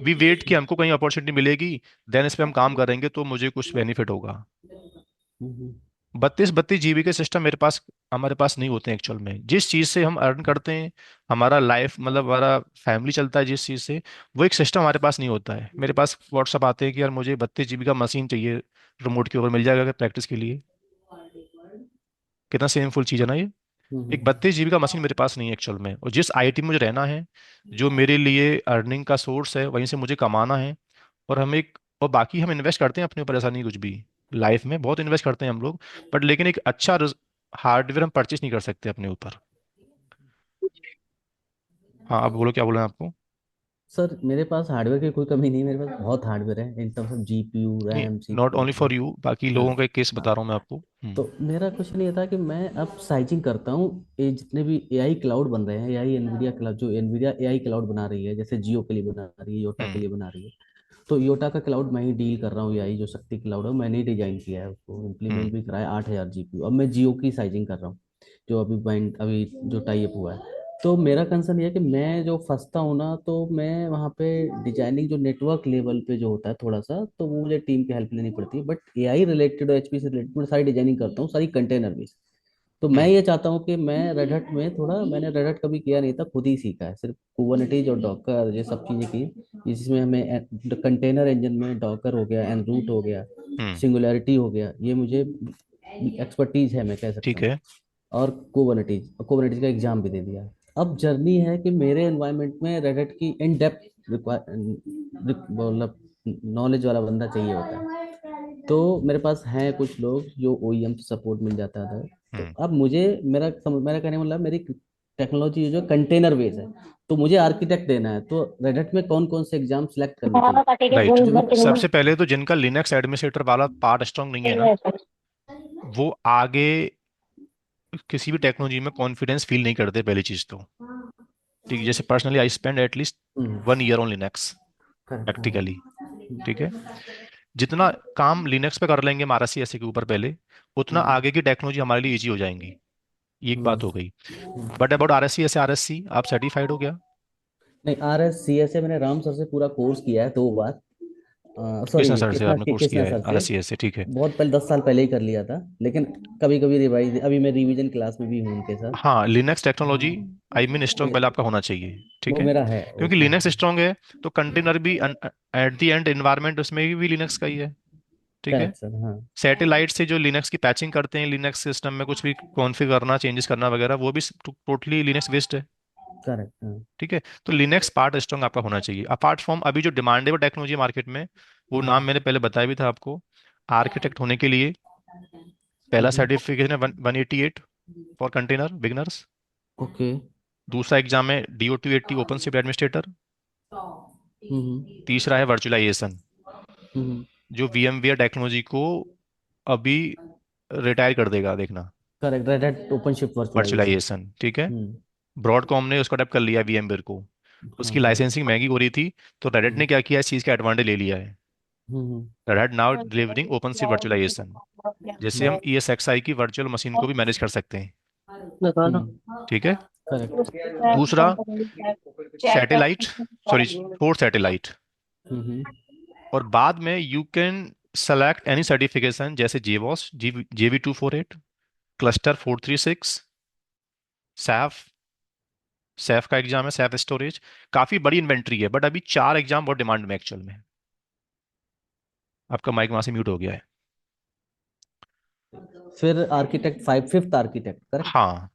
वी वेट कि हमको कहीं अपॉर्चुनिटी मिलेगी, देन इस पे हम काम करेंगे तो मुझे कुछ बेनिफिट होगा। 32-32 GB के सिस्टम मेरे पास, हमारे पास नहीं होते हैं एक्चुअल में। जिस चीज़ से हम अर्न करते हैं, हमारा लाइफ मतलब हमारा फैमिली चलता है जिस चीज़ से, वो एक सिस्टम हमारे पास नहीं होता है। मेरे पास व्हाट्सअप आते हैं कि यार मुझे 32 GB का मशीन चाहिए, रिमोट के ऊपर मिल जाएगा प्रैक्टिस के लिए? कितना सेमफुल चीज़ है ना ये। एक 32 GB का मशीन मेरे पास नहीं है एक्चुअल में, और जिस आईटी में मुझे रहना है, जो मेरे लिए अर्निंग का सोर्स है, वहीं से मुझे कमाना है। और हम एक, और बाकी हम इन्वेस्ट करते हैं अपने ऊपर, ऐसा नहीं कुछ भी, लाइफ में बहुत इन्वेस्ट करते हैं हम लोग, बट लेकिन एक अच्छा हार्डवेयर हम परचेस नहीं कर सकते अपने ऊपर। हाँ, आप बोलो क्या बोलना है आपको? सर मेरे पास हार्डवेयर की कोई कमी नहीं है। मेरे पास बहुत हार्डवेयर है इन टर्म्स ऑफ जीपीयू, नहीं, RAM, not CPU. Only for you, बाकी हाँ। लोगों का एक केस हाँ। बता रहा हूँ मैं आपको। तो मेरा क्वेश्चन ये था कि मैं अब साइजिंग करता हूँ। ये जितने भी एआई क्लाउड बन रहे हैं, एआई एनवीडिया क्लाउड, जो एनवीडिया एआई क्लाउड बना रही है, जैसे जियो के लिए बना रही है, योटा के हम्म। लिए बना रही है। तो योटा का क्लाउड मैं ही डील कर रहा हूँ। एआई जो शक्ति क्लाउड है, मैंने ही डिजाइन किया है, उसको हम्म। इम्प्लीमेंट भी कराया। 8,000 जीपीयू। अब मैं जियो की साइजिंग कर रहा हूँ, जो अभी जो टाई अप हुआ है। तो मेरा कंसर्न ये है कि मैं जो फंसता हूँ ना, तो मैं वहाँ पे डिजाइनिंग जो नेटवर्क लेवल पे जो होता है थोड़ा सा, तो वो मुझे टीम की हेल्प लेनी पड़ती है। बट एआई रिलेटेड और एचपी से रिलेटेड मैं सारी डिजाइनिंग करता हूँ, सारी कंटेनर बेस्ड। तो मैं हम्म। ये चाहता हूँ कि मैं रेड हैट में थोड़ा, मैंने रेड हैट कभी किया नहीं था, खुद ही सीखा है। सिर्फ कुबरनेटीज और डॉकर ये सब चीज़ें की, जिसमें हमें कंटेनर इंजन में डॉकर हो गया, एनरूट हो गया, हम्म। सिंगुलैरिटी हो गया, ये मुझे एक्सपर्टीज है, मैं कह सकता ठीक हूँ। है। और कुबरनेटीज का एग्जाम भी दे दिया। अब जर्नी है कि मेरे एनवायरनमेंट में रेड हैट की इन डेप्थ मतलब नॉलेज वाला बंदा चाहिए होता है। तो मेरे पास हैं कुछ लोग जो ओईएम से सपोर्ट मिल जाता था। तो हम्म। अब मुझे, मेरा कहने का मतलब, मेरी टेक्नोलॉजी जो कंटेनर बेस है, तो मुझे आर्किटेक्ट देना है। तो रेड हैट में कौन कौन से एग्जाम सेलेक्ट करने चाहिए राइट, जो मैं। सबसे पहले तो जिनका लिनक्स एडमिनिस्ट्रेटर वाला पार्ट स्ट्रांग नहीं है ना, वो आगे किसी भी टेक्नोलॉजी में कॉन्फिडेंस फील नहीं करते, पहली चीज तो। ठीक है, जैसे personally I spend at least hmm. 1 year on Linux correct. Practically. ठीक है, जितना काम लिनक्स पे कर लेंगे हमारा सी ऐसे के ऊपर पहले, उतना हम्म। आगे की टेक्नोलॉजी हमारे लिए इजी हो जाएंगी। ये एक बात हम्म। हो गई। But about R S C, ऐसे आर एस सी आप सर्टिफाइड हो गया? नहीं, R S C S A मैंने राम सर से पूरा कोर्स किया है 2 बार। कृष्णा सॉरी, सर से आपने कोर्स कृष्णा किया है सर आर से। एस सी ऐसे, ठीक है। बहुत पहले 10 साल पहले ही कर लिया था, लेकिन कभी कभी रिवाइज, अभी मैं रिवीजन क्लास में भी हूँ उनके साथ। हाँ, लिनक्स टेक्नोलॉजी हाँ। आई मीन स्ट्रॉन्ग पहले आपका होना चाहिए। ठीक वो है, मेरा है क्योंकि उसमें। लिनक्स स्ट्रॉन्ग है तो कंटेनर भी एट द एंड एनवायरनमेंट उसमें भी लिनक्स का ही है। ठीक है, करेक्ट सर, हाँ। सैटेलाइट से जो लिनक्स की पैचिंग करते हैं, लिनक्स सिस्टम में कुछ भी कॉन्फ़िगर करना, चेंजेस करना वगैरह, वो भी टोटली लिनक्स बेस्ड है। करेक्ट, हाँ। ठीक है, तो लिनक्स पार्ट स्ट्रॉन्ग आपका होना चाहिए। अपार्ट फ्रॉम अभी जो डिमांडेबल टेक्नोलॉजी मार्केट में, वो नाम मैंने पहले बताया भी था आपको। आर्किटेक्ट होने के लिए पहला हम्म। सर्टिफिकेशन है 188 फॉर कंटेनर बिगनर्स। ओके। दूसरा एग्जाम है DO 280 ओपन शिफ्ट एडमिनिस्ट्रेटर। हम्म। तीसरा है वर्चुअलाइजेशन, हम्म। जो VMware टेक्नोलॉजी को अभी रिटायर कर देगा, देखना। Correct, Red Hat OpenShift virtualization. Virtualization, ठीक है। हम्म। ब्रॉडकॉम ने उसको अडेप्ट कर लिया VMware को। हाँ उसकी हाँ। लाइसेंसिंग महंगी हो रही थी, तो रेडिट हम्म। ने क्या किया, इस चीज़ का एडवांटेज ले लिया है। हम्म। रेडिट नाउ डिलीवरिंग ओपन सी वर्चुअलाइजेशन, जैसे हम ESXi की वर्चुअल मशीन को भी मैनेज कर सकते हैं। ठीक है। दूसरा सैटेलाइट, सॉरी, फोर सैटेलाइट। और बाद में you can select any certification, जैसे जेवॉस, JV248, क्लस्टर 436, सैफ, सैफ का एग्जाम है, सैफ स्टोरेज। काफी बड़ी इन्वेंट्री है, बट अभी 4 एग्जाम बहुत डिमांड में एक्चुअल में। आपका माइक वहां से म्यूट हो गया है। फिर architect five, fifth architect, correct. हाँ,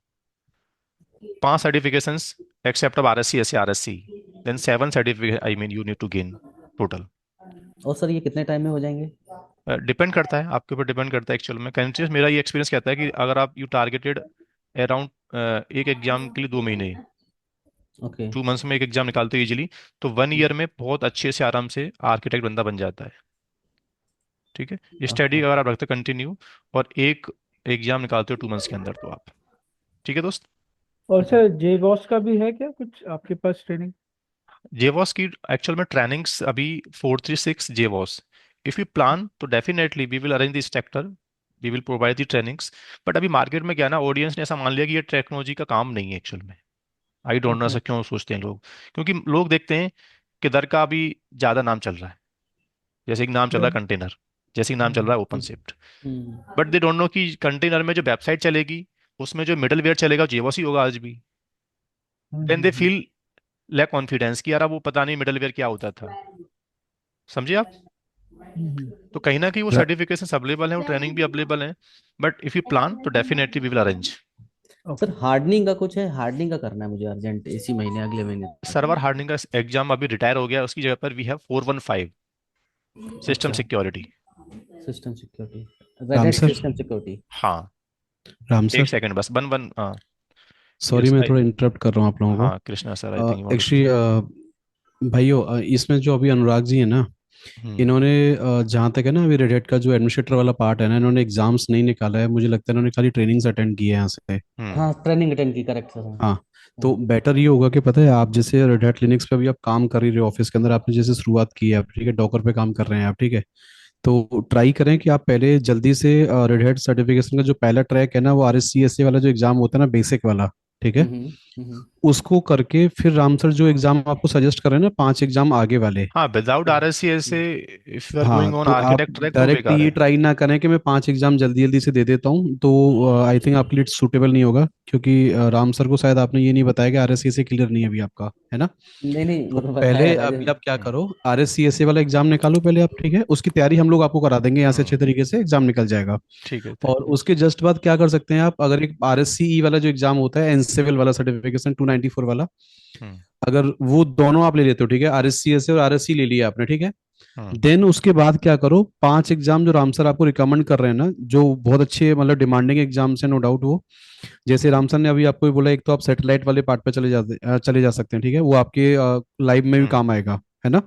5 सर्टिफिकेशंस एक्सेप्ट ऑफ RSC, ऐसे RSC, then 7 certificate I mean you need to gain total. और सर ये कितने टाइम में हो जाएंगे? डिपेंड करता है, आपके ऊपर डिपेंड करता है एक्चुअल में। कंटिन्यूस मेरा ये एक्सपीरियंस कहता है कि अगर आप यू टारगेटेड अराउंड एक एग्जाम के लिए 2 महीने, ओके। 2 मंथ्स में एक एग्जाम निकालते हो इजीली, तो 1 ईयर में बहुत अच्छे से आराम से आर्किटेक्ट बंदा बन जाता है। ठीक है, ये स्टडी ओके। अगर आप रखते कंटिन्यू, और एक एग्जाम निकालते हो 2 मंथ्स के अंदर, तो आप ठीक है दोस्त। और सर जेबॉस का भी है क्या कुछ आपके पास ट्रेनिंग? जेवॉस की एक्चुअल में ट्रेनिंग्स अभी 436 जेवॉस। इफ यू प्लान तो definitely we will arrange this sector, we will provide the trainings. But अभी मार्केट में क्या ना, ऑडियंस ने ऐसा मान लिया कि ये टेक्नोलॉजी का काम नहीं है एक्चुअल में। I don't know okay. ऐसा क्यों सोचते हैं लोग, क्योंकि लोग देखते हैं किधर का अभी ज़्यादा नाम चल रहा है। जैसे कि नाम चल रहा है कंटेनर, जैसे कि नाम चल रहा है open shift. But they don't know कि कंटेनर में जो वेबसाइट चलेगी, उसमें जो मिडलवेयर चलेगा जेवॉस ही होगा आज भी। Then they feel lack confidence कि यार अब वो पता नहीं मिडलवेयर क्या होता था। समझे आप? तो कहीं ना कहीं वो रा- सर्टिफिकेशन अवेलेबल है, वो ट्रेनिंग भी अवेलेबल है। बट इफ यू प्लान तो definitely we will arrange. Sir hardening का कुछ है? हार्डनिंग का करना है मुझे अर्जेंट, इसी महीने, अगले महीने तक। सर्वर हार्डनिंग का एग्जाम अभी रिटायर हो गया, उसकी जगह पर वी हैव 415 सिस्टम अच्छा। Security. System security, red Ram hat sir. System security. हाँ, राम एक सर, सेकंड बस, वन वन, हाँ। सॉरी यस मैं आई, थोड़ा इंटरप्ट कर रहा हूँ आप लोगों हाँ कृष्णा सर, आई को। Think you want to actually speak. भाइयों, इसमें जो अभी अनुराग जी है ना, हम्म। इन्होंने जहाँ तक है ना, अभी रेड हैट का जो एडमिनिस्ट्रेटर वाला पार्ट है ना, इन्होंने एग्जाम्स नहीं निकाला है, मुझे लगता है इन्होंने खाली ट्रेनिंग्स अटेंड की है यहाँ से। हम्म। हाँ, ट्रेनिंग अटेंड की, करेक्ट सर, हाँ। हाँ, तो हाँ। बेटर ये होगा कि पता है, आप जैसे रेड हैट लिनक्स पे अभी आप काम कर ही रहे हो ऑफिस के अंदर, आपने जैसे शुरुआत की है आप, ठीक है, डॉकर पे काम कर रहे हैं आप, ठीक है। तो ट्राई करें कि आप पहले जल्दी से रेड हैट सर्टिफिकेशन का जो पहला ट्रैक है ना, वो RSCSA वाला जो एग्जाम होता है ना, बेसिक वाला, ठीक है, हम्म। हम्म। उसको करके फिर राम सर जो एग्जाम आपको सजेस्ट कर रहे हैं ना, 5 एग्जाम आगे वाले। हाँ, विदाउट RSC ऐसे इफ यू आर हाँ, गोइंग ऑन तो आप आर्किटेक्ट ट्रैक तो वो डायरेक्ट बेकार ये है। ट्राई ना करें कि मैं 5 एग्जाम जल्दी जल्दी से दे देता हूँ, तो आई थिंक आपके लिए सूटेबल नहीं होगा, क्योंकि राम सर को शायद आपने ये नहीं बताया कि RSCSA क्लियर नहीं है अभी आपका, है ना। नहीं नहीं, तो वो तो बताया पहले था अभी आप क्या जब। करो, RSCSA वाला एग्जाम निकालो पहले आप, ठीक है, उसकी तैयारी हम लोग आपको करा देंगे यहाँ से, अच्छे हम्म। तरीके से एग्जाम निकल जाएगा। ठीक है, और थैंक यू। उसके जस्ट बाद क्या कर सकते हैं आप, अगर एक RSCE वाला जो एग्जाम होता है, एनसिविल वाला सर्टिफिकेशन 294 वाला, हम्म। अगर वो दोनों आप ले लेते हो, ठीक है, RSCSA और RSC ले लिया आपने, ठीक है, हम्म। देन उसके बाद क्या करो, 5 एग्जाम जो राम सर आपको रिकमेंड कर रहे हैं ना, जो बहुत अच्छे मतलब डिमांडिंग एग्जाम्स हैं, नो डाउट वो, जैसे राम सर ने अभी आपको बोला, एक तो आप सैटेलाइट वाले पार्ट पे चले जा सकते हैं, ठीक है, वो आपके लाइव में भी हम्म। काम आएगा, है ना।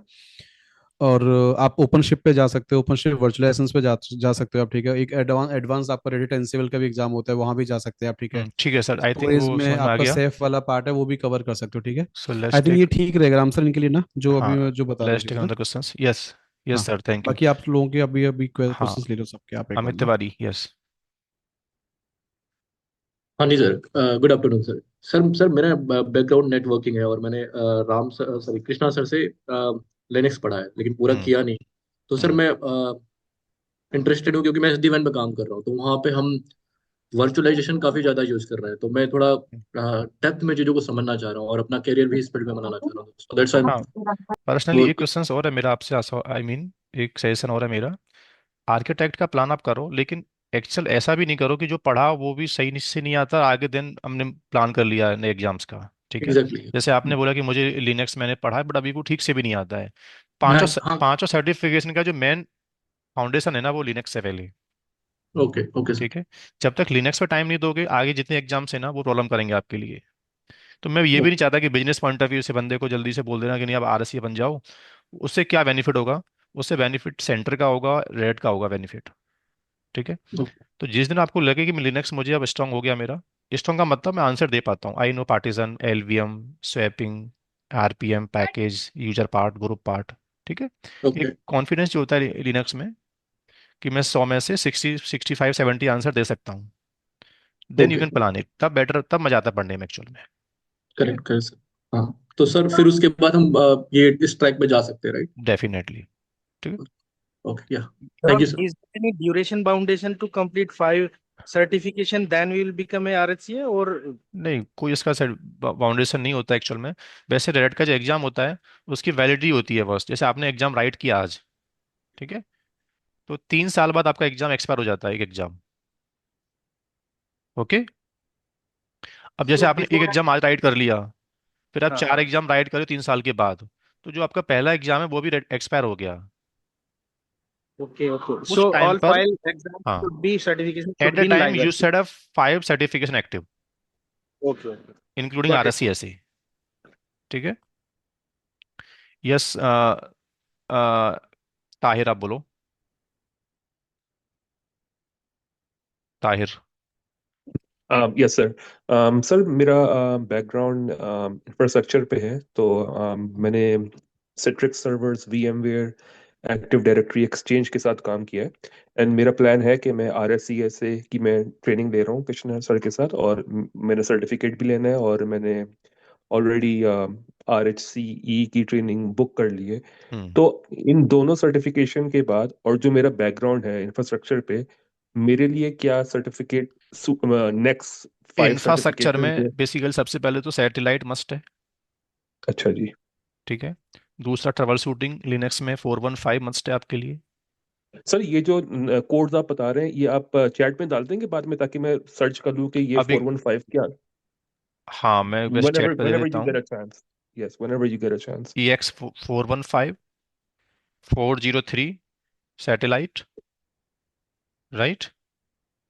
और आप ओपन शिप पे जा सकते हो, ओपन शिप वर्चुअलाइजेशंस पे जा सकते हो आप, ठीक है। एक एडवांस आपका रेडिट एनसीएल का भी एग्जाम होता है, वहाँ भी जा सकते हैं आप, ठीक है। ठीक है सर, आई थिंक स्टोरेज वो में समझ में आ आपका गया। सेफ वाला पार्ट है, वो भी कवर कर सकते हो, ठीक है। सो लेट्स आई थिंक ये टेक, ठीक रहेगा राम सर इनके लिए ना, जो हाँ, अभी जो बता रहे लेट्स थे, टेक है ना। Another questions. यस, यस हाँ, सर, थैंक यू। बाकी आप लोगों के अभी अभी हाँ, क्वेश्चंस ले लो सबके आप एक बार अमित ना। तिवारी, यस। हाँ जी sir, good afternoon sir. Sir मेरा बैकग्राउंड नेटवर्किंग है और मैंने Ram sir, sorry Krishna sir से लिनक्स पढ़ा है लेकिन पूरा हम्म। किया नहीं। तो सर हम्म। मैं इंटरेस्टेड हूँ क्योंकि मैं SD-WAN पे काम कर रहा हूँ, तो वहाँ पे हम वर्चुअलाइजेशन काफ़ी ज़्यादा यूज़ कर रहे हैं। तो मैं थोड़ा डेप्थ में चीज़ों को समझना चाह रहा हूँ और अपना करियर भी इस फील्ड में बनाना चाह रहा हूँ, सो दैट्स आई हाँ, पर्सनली तो। एक क्वेश्चन और है मेरा आपसे, आई मीन एक सजेशन और है मेरा। आर्किटेक्ट का प्लान आप करो, लेकिन एक्चुअल ऐसा भी नहीं करो कि जो पढ़ा वो भी सही से नहीं आता, आगे दिन हमने प्लान कर लिया नए एग्जाम्स का। ठीक है। एग्जैक्टली। जैसे आपने बोला कि मुझे लिनक्स मैंने पढ़ा है बट अभी वो ठीक से भी नहीं आता है। मैं, पांचों हाँ। पांचों सर्टिफिकेशन का जो मेन फाउंडेशन है ना, वो लिनक्स से पहले। Okay okay sir. ठीक है। जब तक लिनक्स पे टाइम नहीं दोगे, आगे जितने एग्जाम्स है ना वो प्रॉब्लम करेंगे आपके लिए। तो मैं ये भी नहीं चाहता कि बिजनेस पॉइंट ऑफ व्यू से बंदे को जल्दी से बोल देना कि नहीं आप RSE बन जाओ। उससे क्या बेनिफिट होगा? उससे बेनिफिट सेंटर का होगा, रेड का होगा बेनिफिट। ठीक है। तो जिस दिन आपको लगे कि लिनक्स मुझे अब स्ट्रांग हो गया मेरा, स्ट्रांग का मतलब मैं आंसर दे पाता हूँ, I know partisan, LVM, swapping, RPM, package, user part, group part. ठीक है। ओके एक कॉन्फिडेंस जो होता है लिनक्स में कि मैं 100 में से 60, 65, 70 आंसर दे सकता हूँ। Then you okay. Can plan it, तब बेटर, तब मजा आता है पढ़ने में एक्चुअल में। Correct correct sir. हाँ, तो सर फिर उसके बाद हम ये इस ट्रैक पे जा सकते हैं, राइट? डेफिनेटली। ठीक है। ओके, या thank Ram, you sir. is there any duration foundation to complete 5 certification, then we will become a RHCA or? नहीं, कोई इसका बाउंडेशन नहीं होता एक्चुअल में। वैसे रेड का जो एग्जाम होता है उसकी वैलिडिटी होती है बस, जैसे आपने एग्जाम राइट किया आज, ठीक है, तो 3 साल बाद आपका एग्जाम एक्सपायर हो जाता है, एक एग्जाम। ओके। अब जैसे So आपने एक before, एग्जाम आज राइट कर लिया, फिर आप हाँ 4 हाँ, एग्जाम राइट करो 3 साल के बाद, तो जो आपका पहला एग्जाम है वो भी एक्सपायर हो गया। okay, okay. उस So टाइम all पर, 5 exams हाँ, should be certification at should the be in time live you actually. Should have 5 certification active, Okay, okay. Including Got it. RSC ऐसे। ठीक है। यस। ताहिर आप बोलो। ताहिर। Yes sir. सर मेरा background infrastructure पे है, तो मैंने Citrix servers, VMware, active directory, exchange के साथ काम किया है। एंड मेरा प्लान है कि मैं RSCSA की मैं ट्रेनिंग दे रहा हूँ कृष्णा सर के साथ, और मैंने सर्टिफिकेट भी लेना है, और मैंने ऑलरेडी RHCE की ट्रेनिंग बुक कर ली है। हम्म। तो इन दोनों सर्टिफिकेशन के बाद, और जो मेरा बैकग्राउंड है इंफ्रास्ट्रक्चर पे, मेरे लिए क्या सर्टिफिकेट नेक्स्ट 5 इंफ्रास्ट्रक्चर सर्टिफिकेशन में है? बेसिकली सबसे पहले तो सैटेलाइट मस्ट है। अच्छा जी। ठीक है। दूसरा, ट्रबल शूटिंग लिनक्स में 415 मस्ट है आपके लिए। सर ये जो कोड्स आप बता रहे हैं, ये आप चैट में डाल देंगे बाद में, ताकि मैं सर्च कर लूँ कि ये अभी, 415 क्या? हाँ, मैं बस whenever चैट पे दे whenever देता you get हूँ। a chance. Yes, whenever you get a chance. EX415 403 satellite, right.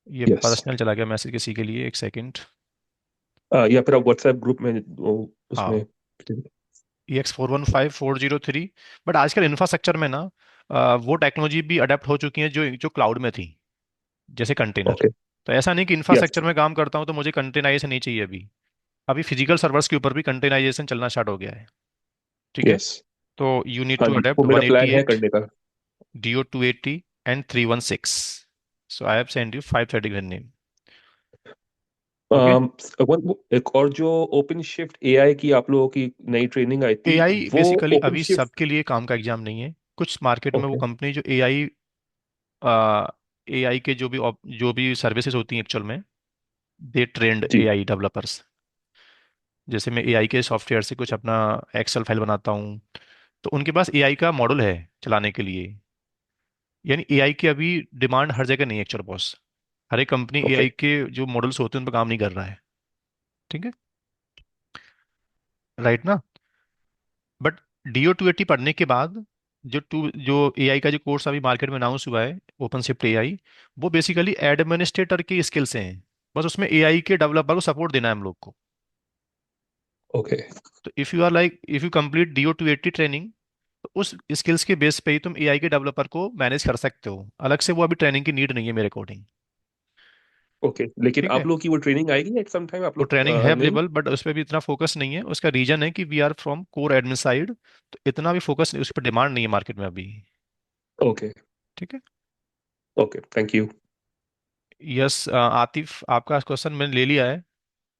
ये Yes. पर्सनल चला गया मैसेज किसी के लिए, एक सेकंड। या फिर आप व्हाट्सएप ग्रुप में हाँ, उसमें। EX415 403। बट आजकल इंफ्रास्ट्रक्चर में ना वो टेक्नोलॉजी भी अडेप्ट हो चुकी है जो जो क्लाउड में थी, जैसे कंटेनर। ओके। तो ऐसा नहीं कि यस। इंफ्रास्ट्रक्चर में काम करता हूँ तो मुझे कंटेनाइजेशन नहीं चाहिए अभी। अभी फिजिकल सर्वर्स के ऊपर भी कंटेनाइजेशन चलना स्टार्ट हो गया है। ठीक है। यस। तो यू नीड हाँ टू जी, वो अडेप्ट मेरा प्लान है 188, करने का। DO 280 and 316। So I have send you 530 name. Okay. एक और जो ओपन शिफ्ट AI की आप लोगों की नई ट्रेनिंग आई थी, AI वो बेसिकली ओपन अभी शिफ्ट। सबके लिए काम का एग्जाम नहीं है। कुछ मार्केट में वो ओके कंपनी जो AI के जो भी सर्विसेज होती हैं एक्चुअल में, दे ट्रेंड जी। AI developers. जैसे मैं AI के सॉफ्टवेयर से कुछ अपना एक्सेल फाइल बनाता हूँ, तो उनके पास AI का मॉडल है चलाने के लिए। यानी AI की अभी डिमांड हर जगह नहीं है एक्चुअल बॉस। हर एक कंपनी ओके। AI के जो मॉडल्स होते हैं उन पर काम नहीं कर रहा है। ठीक है। राइट ना। बट DO 280 पढ़ने के बाद जो AI का जो कोर्स अभी मार्केट में अनाउंस हुआ है, ओपन शिफ्ट AI, वो बेसिकली एडमिनिस्ट्रेटर की स्किल्स हैं। बस उसमें AI के डेवलपर को सपोर्ट देना है हम लोग को। ओके। तो if you complete DO 280 training, तो उस स्किल्स के बेस पे ही तुम एआई के डेवलपर को मैनेज कर सकते हो, अलग से वो अभी ट्रेनिंग की नीड नहीं है मेरे अकॉर्डिंग। ओके, लेकिन ठीक है। आप लोग की वो ट्रेनिंग आएगी एट सम टाइम, आप वो लोग ट्रेनिंग है नहीं? अवेलेबल, बट उस पर भी इतना फोकस नहीं है। उसका रीजन है कि we are from core admin side, तो इतना भी फोकस उस पर डिमांड नहीं है मार्केट में अभी। ओके। ठीक है। Okay, thank you. Yes Atif, आपका क्वेश्चन मैंने ले लिया है।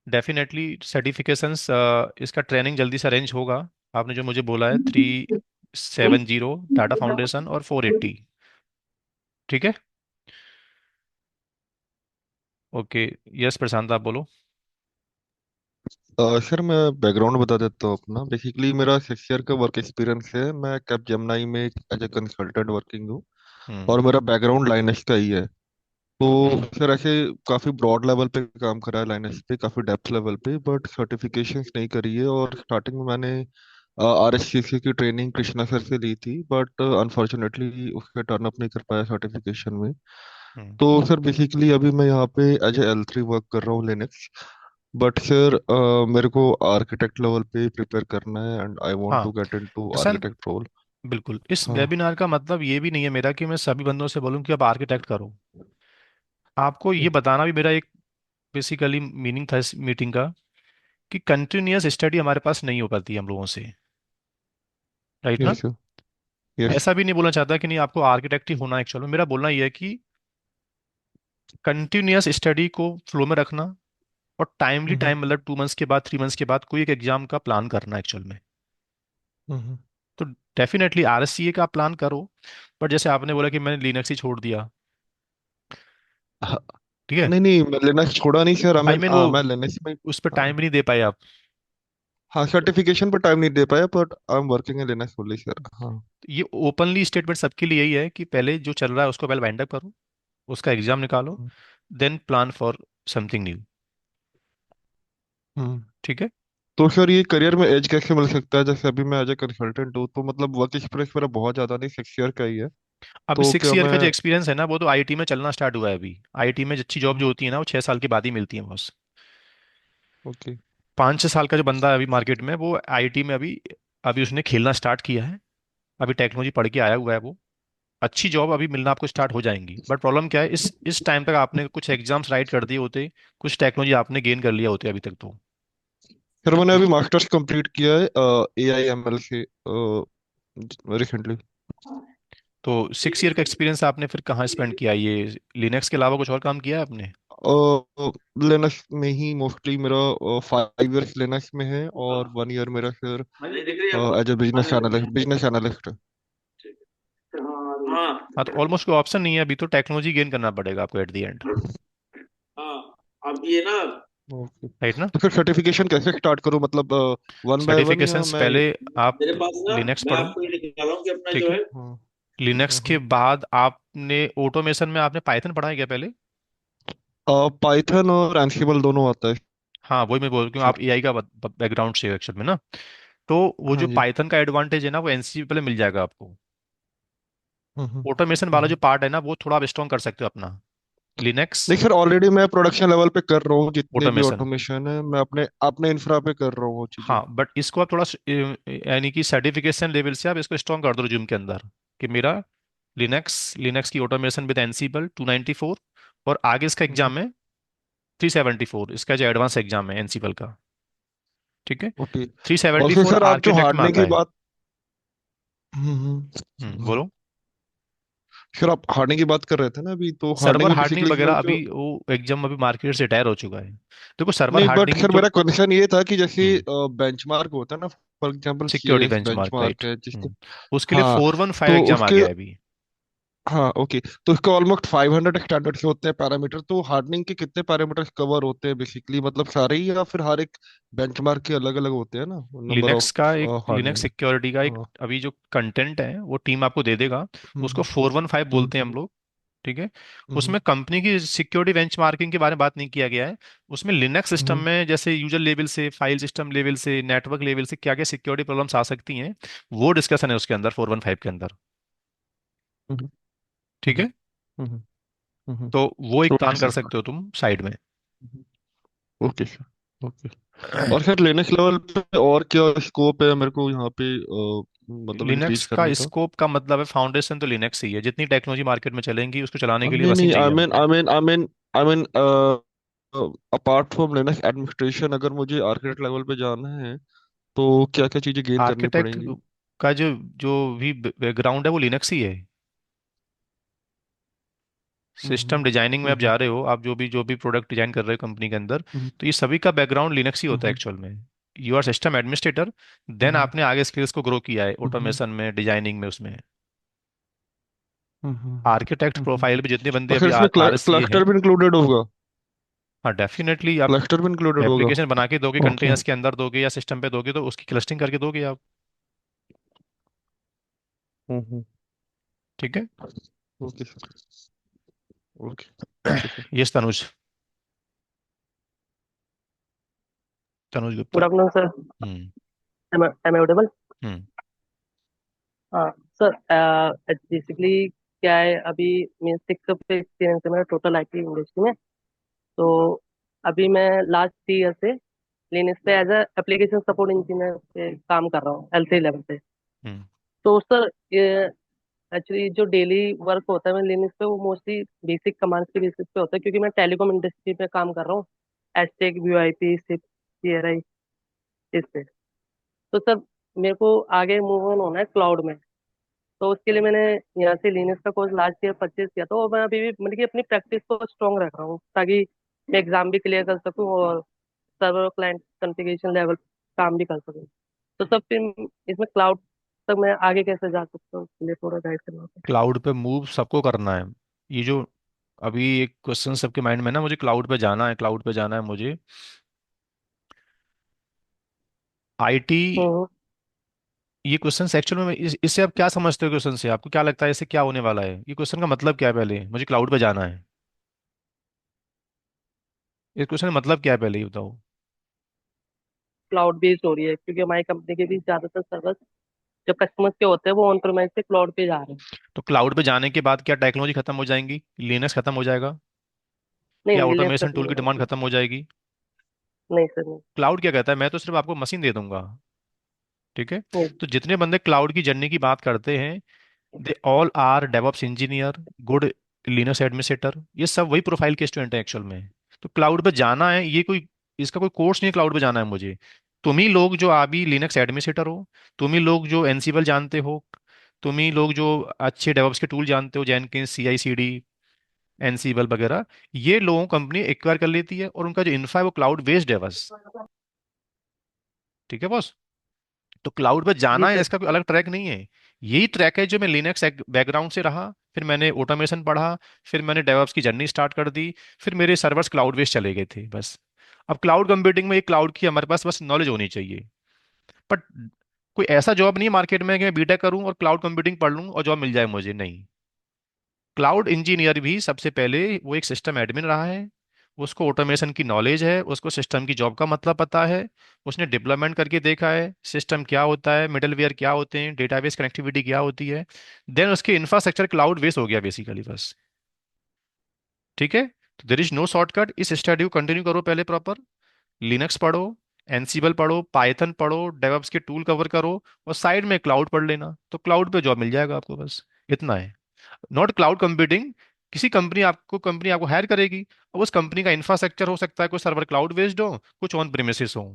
डेफिनेटली सर्टिफिकेशंस, इसका ट्रेनिंग जल्दी से अरेंज होगा। आपने जो मुझे बोला है 370 टाटा फाउंडेशन और 480। ठीक है। ओके। यस प्रशांत, आप बोलो। सर मैं बैकग्राउंड बता देता हूँ अपना। बेसिकली मेरा 6 ईयर का वर्क एक्सपीरियंस है। मैं कैप जेमिनाई में एज ए कंसल्टेंट वर्किंग हूँ, हम्म। और मेरा बैकग्राउंड लाइनक्स का ही है। तो सर ऐसे काफ़ी ब्रॉड लेवल पे काम करा है लाइनक्स पे, काफ़ी डेप्थ लेवल पे, बट सर्टिफिकेशंस नहीं करी है। और स्टार्टिंग में मैंने RSCC की ट्रेनिंग कृष्णा सर से ली थी, बट अनफॉर्चुनेटली उसका टर्न अप नहीं कर पाया सर्टिफिकेशन में। हम्म। तो सर बेसिकली अभी मैं यहाँ पे एज ए L3 वर्क कर रहा हूँ लिनक्स। बट सर मेरे को आर्किटेक्ट लेवल पे प्रिपेयर करना है, एंड आई वांट हाँ to get into Prashant, architect role. बिल्कुल इस हाँ। वेबिनार का मतलब ये भी नहीं है मेरा कि मैं सभी बंदों से बोलूं कि आप आर्किटेक्ट करो। आपको ये बताना भी मेरा एक बेसिकली मीनिंग था इस मीटिंग का, कि कंटिन्यूअस स्टडी हमारे पास नहीं हो पाती हम लोगों से। राइट ना। Yes sir. यस। ऐसा भी नहीं बोलना चाहता कि नहीं आपको आर्किटेक्ट ही होना एक्चुअल में, मेरा बोलना ये है कि कंटिन्यूअस स्टडी को फ्लो में रखना, और टाइमली हम्म। टाइम मतलब 2 मंथ्स के बाद 3 मंथ्स के बाद कोई एक एग्जाम का प्लान करना एक्चुअल में। हम्म। तो डेफिनेटली आरएससीए का प्लान करो। बट जैसे आपने बोला कि मैंने लिनक्स ही छोड़ दिया। हाँ, ठीक है। नहीं नहीं, मैं लिनक्स छोड़ा नहीं सर। आई मीन वो मैं लिनक्स में। उस पर हाँ। टाइम भी नहीं दे पाए आप। हाँ, सर्टिफिकेशन पर टाइम नहीं दे पाया, but I am working in Linux fully sir. हाँ। ये ओपनली स्टेटमेंट सबके लिए यही है कि पहले जो चल रहा है उसको पहले वाइंड अप करो, उसका एग्जाम निकालो, hmm. Then plan for something new. Hmm. ठीक है। तो सर ये करियर में एज कैसे मिल सकता है? जैसे अभी मैं एज ए कंसल्टेंट हूँ, तो मतलब वर्क एक्सपीरियंस मेरा बहुत ज्यादा नहीं, 6 ईयर का ही है। अभी तो सिक्स क्या ईयर मैं? का जो एक्सपीरियंस है ना, वो तो आईटी में चलना स्टार्ट हुआ है अभी। आईटी में अच्छी जॉब जो होती है ना, वो 6 साल के बाद ही मिलती है बस। ओके। 5-6 साल का जो बंदा है अभी मार्केट में, वो आईटी में अभी अभी उसने खेलना स्टार्ट किया है। अभी टेक्नोलॉजी पढ़ के आया हुआ है वो। अच्छी जॉब अभी मिलना आपको स्टार्ट हो जाएंगी, बट प्रॉब्लम क्या है, इस टाइम तक आपने कुछ एग्जाम्स राइट कर दिए होते, कुछ टेक्नोलॉजी आपने गेन कर लिया होते अभी तक तो। सर मैंने अभी मास्टर्स कंप्लीट किया है AI ML से रिसेंटली। तो 6 ईयर का एक्सपीरियंस आपने फिर कहाँ स्पेंड किया ये? लिनक्स के अलावा कुछ और काम किया है आपने? लिनक्स में ही मोस्टली मेरा 5 इयर्स लिनक्स में है, और 1 ईयर मेरा sir as a business analyst है। हाँ, तो ऑलमोस्ट कोई ऑप्शन नहीं है अभी, तो टेक्नोलॉजी गेन करना पड़ेगा आपको at the end. Okay. Right ना। तो फिर सर्टिफिकेशन कैसे स्टार्ट करूं? मतलब 1 बाय 1, या सर्टिफिकेशंस मैं? पहले आप लिनक्स पढ़ो। ठीक है। हाँ। लिनक्स के बाद आपने ऑटोमेशन में आपने पाइथन पढ़ा है क्या पहले? पाइथन और एंसिबल दोनों आता है हाँ, वही मैं बोल रही हूँ, आप सर। एआई का बैकग्राउंड से एक्चुअल में ना। तो वो हाँ जो जी। पाइथन का एडवांटेज है ना, वो एनसीपी पहले मिल जाएगा आपको। हम्म। हम्म। ऑटोमेशन वाला जो हम्म। पार्ट है ना, वो थोड़ा आप स्ट्रॉन्ग कर सकते हो अपना। लिनक्स नहीं सर, ऑलरेडी मैं प्रोडक्शन लेवल पे कर रहा हूँ। जितने भी ऑटोमेशन। ऑटोमेशन है मैं अपने अपने इंफ्रा पे कर रहा हूँ वो चीजें। हाँ, बट इसको आप थोड़ा यानी कि सर्टिफिकेशन लेवल से आप इसको स्ट्रॉन्ग कर दो रिज्यूम के अंदर, कि मेरा लिनक्स लिनक्स की ऑटोमेशन विद एनसीबल 294, और आगे इसका हम्म। एग्जाम है 374, इसका जो एडवांस एग्जाम है एनसीबल का। ठीक है। ओके। थ्री और सेवेंटी फिर फोर सर आप जो आर्किटेक्ट में हार्डनिंग आता की है। बात। हम्म। बोलो। सर आप हार्डनिंग की बात कर रहे थे ना अभी, तो हार्डनिंग सर्वर में हार्डनिंग बेसिकली वगैरह सर अभी जो। वो एग्जाम अभी मार्केट से रिटायर हो चुका है। देखो सर्वर नहीं, बट हार्डनिंग सर जो मेरा कंसर्न ये था कि जैसे हम्म बेंचमार्क होता है ना, for example security CS benchmark, right. Benchmark है जिसके। उसके लिए हाँ। 415 तो एग्जाम आ उसके। गया है अभी। हाँ ओके। तो उसके ऑलमोस्ट 500 स्टैंडर्ड के होते हैं पैरामीटर। तो हार्डनिंग के कितने पैरामीटर्स कवर होते हैं बेसिकली? मतलब सारे ही, या फिर हर एक बेंचमार्क के अलग अलग होते हैं ना नंबर लिनक्स ऑफ का एक लिनक्स हार्डनिंग? सिक्योरिटी का एक हाँ। अभी जो कंटेंट है वो टीम आपको दे देगा। उसको हम्म। 415 हम्म। बोलते हैं हम लोग। ठीक है। हम्म। उसमें कंपनी की सिक्योरिटी बेंचमार्किंग के बारे में बात नहीं किया गया है। उसमें लिनक्स सिस्टम हम्म। में जैसे यूजर लेवल से, फाइल सिस्टम लेवल से, नेटवर्क लेवल से क्या क्या सिक्योरिटी प्रॉब्लम्स आ सकती हैं, वो डिस्कशन है उसके अंदर 415 के अंदर। हम्म। ठीक हम्म। है। हम्म। हम्म। तो वो एक ओके प्लान कर सर। सकते हो तुम साइड में। Okay sir. ओके। और सर लिनक्स लेवल पे और क्या स्कोप है मेरे को यहाँ पे? मतलब इंक्रीज लिनक्स का करने का? स्कोप का मतलब है फाउंडेशन तो लिनक्स ही है, जितनी टेक्नोलॉजी मार्केट में चलेंगी उसको चलाने के लिए नहीं मशीन नहीं, चाहिए आई मीन हमको। I mean I mean I mean apart from Linux administration, अगर मुझे आर्किटेक्ट लेवल पे जाना है तो क्या क्या चीजें गेन करनी आर्किटेक्ट पड़ेंगी? का जो जो भी बैकग्राउंड है वो लिनक्स ही है। सिस्टम हम्म डिजाइनिंग में आप हम्म जा रहे हो, आप जो भी प्रोडक्ट डिजाइन कर रहे हो कंपनी के अंदर, हम्म तो ये सभी का बैकग्राउंड लिनक्स ही होता है हम्म एक्चुअल में। You are system administrator, then hmm आपने आगे स्किल्स को ग्रो किया है हम्म ऑटोमेशन में, डिजाइनिंग में, उसमें। हम्म आर्किटेक्ट प्रोफाइल भी जितने बंदे तो फिर अभी इसमें आर एस सी ए हैं। क्लस्टर भी इंक्लूडेड होगा? हाँ डेफिनेटली, आप क्लस्टर भी इंक्लूडेड होगा? एप्लीकेशन बना के दोगे, ओके। कंटेनर्स के अंदर दोगे या सिस्टम पे दोगे, तो उसकी क्लस्टरिंग करके दोगे आप। हम्म। ठीक है। Okay sir. Okay, thank you sir. Yes Tanuj, Tanuj Gupta. Good afternoon sir. Hmm. Am audible? Hmm. हाँ सर, बेसिकली क्या है, अभी मैं 6 एक्सपीरियंस है मेरा टोटल आईटी इंडस्ट्री में। तो अभी मैं लास्ट 3 ईयर से लिनक्स पे as a application support engineer पे काम कर रहा हूँ L3 लेवल पे। हम्म। तो सर ये एक्चुअली जो डेली वर्क होता है मैं लिनक्स पे, वो मोस्टली बेसिक कमांड्स के बेसिस पे होता है, क्योंकि मैं टेलीकॉम इंडस्ट्री पे काम कर रहा हूँ। एचटेक, वीओआईपी, सिप, सीआरआई, इस पे। तो सर मेरे को आगे मूव ऑन होना है क्लाउड में। तो उसके लिए मैंने यहाँ से लिनक्स का कोर्स लास्ट ईयर परचेज किया था, और मैं अभी भी मतलब कि अपनी प्रैक्टिस को स्ट्रॉन्ग रख रहा हूँ, ताकि मैं एग्जाम भी क्लियर कर सकूँ और सर्वर क्लाइंट कॉन्फ़िगरेशन लेवल काम भी कर सकूँ। तो सब फिर इसमें क्लाउड तक मैं आगे कैसे जा सकता हूँ, उसके लिए थोड़ा गाइड करना होता क्लाउड पे मूव सबको करना है। ये जो अभी एक क्वेश्चन सबके माइंड में ना, मुझे क्लाउड पे जाना है, क्लाउड पे जाना है मुझे। आईटी, है। ये क्वेश्चन एक्चुअल में इससे आप क्या समझते हो? क्वेश्चन से आपको क्या लगता है इससे क्या होने वाला है? ये क्वेश्चन का मतलब क्या है? पहले मुझे क्लाउड पे जाना है, इस क्वेश्चन का मतलब क्या है पहले ये बताओ। क्लाउड बेस्ड हो रही है, क्योंकि हमारी कंपनी के भी ज्यादातर सर्वर जो कस्टमर्स के होते हैं वो ऑन प्रेमाइस से क्लाउड पे जा रहे हैं। तो क्लाउड पे जाने के बाद क्या टेक्नोलॉजी खत्म हो जाएंगी? लिनक्स खत्म हो जाएगा? नहीं, क्या रिलायंस ऑटोमेशन खत्म टूल नहीं की डिमांड होगी। खत्म हो जाएगी? नहीं सर, नहीं। क्लाउड क्या कहता है, मैं तो सिर्फ आपको मशीन दे दूंगा। ठीक है। नहीं। तो जितने बंदे क्लाउड की जर्नी की बात करते हैं, they all are DevOps engineer, good Linux administrator, ये सब वही प्रोफाइल के स्टूडेंट हैं एक्चुअल में। तो क्लाउड पे जाना है, ये कोई इसका कोई कोर्स नहीं है, क्लाउड पे जाना है मुझे। तुम ही लोग जो अभी लिनक्स एडमिनिस्ट्रेटर हो, तुम ही लोग जो एनसिबल जानते हो, तुम ही लोग जो अच्छे डेवऑप्स के टूल जानते हो, जेनकिंस, CI/CD, एनसिबल वगैरह, ये लोगों कंपनी एक्वायर कर लेती है और उनका जो इन्फा है वो क्लाउड बेस्ड है बस। ठीक है बॉस। तो क्लाउड पर जी जाना है, सर। इसका कोई अलग ट्रैक नहीं है। यही ट्रैक है जो मैं लिनक्स बैकग्राउंड से रहा, फिर मैंने ऑटोमेशन पढ़ा, फिर मैंने डेवऑप्स की जर्नी स्टार्ट कर दी, फिर मेरे सर्वर्स क्लाउड बेस्ड चले गए थे बस। अब क्लाउड कंप्यूटिंग में एक क्लाउड की हमारे पास बस नॉलेज होनी चाहिए। बट कोई ऐसा जॉब नहीं है मार्केट में कि मैं बीटेक करूं और क्लाउड कंप्यूटिंग पढ़ लूं और जॉब मिल जाए मुझे, नहीं। क्लाउड इंजीनियर भी सबसे पहले वो एक सिस्टम एडमिन रहा है, उसको ऑटोमेशन की नॉलेज है, उसको सिस्टम की जॉब का मतलब पता है, उसने डिप्लॉयमेंट करके देखा है सिस्टम क्या होता है, मिडलवेयर क्या होते हैं, डेटाबेस कनेक्टिविटी क्या होती है, देन उसके इंफ्रास्ट्रक्चर क्लाउड बेस हो गया बेसिकली बस। ठीक है। तो देर इज नो शॉर्टकट, इस स्टडी को कंटिन्यू करो, पहले प्रॉपर लिनक्स पढ़ो, एनसिबल पढ़ो, पाइथन पढ़ो, डेवऑप्स के टूल कवर करो, और साइड में क्लाउड पढ़ लेना, तो क्लाउड पे जॉब मिल जाएगा आपको बस। इतना है। नॉट क्लाउड कंप्यूटिंग, किसी कंपनी आपको हायर करेगी, अब उस कंपनी का इंफ्रास्ट्रक्चर हो सकता है कुछ सर्वर क्लाउड बेस्ड हो, कुछ ऑन प्रीमिसेस हो।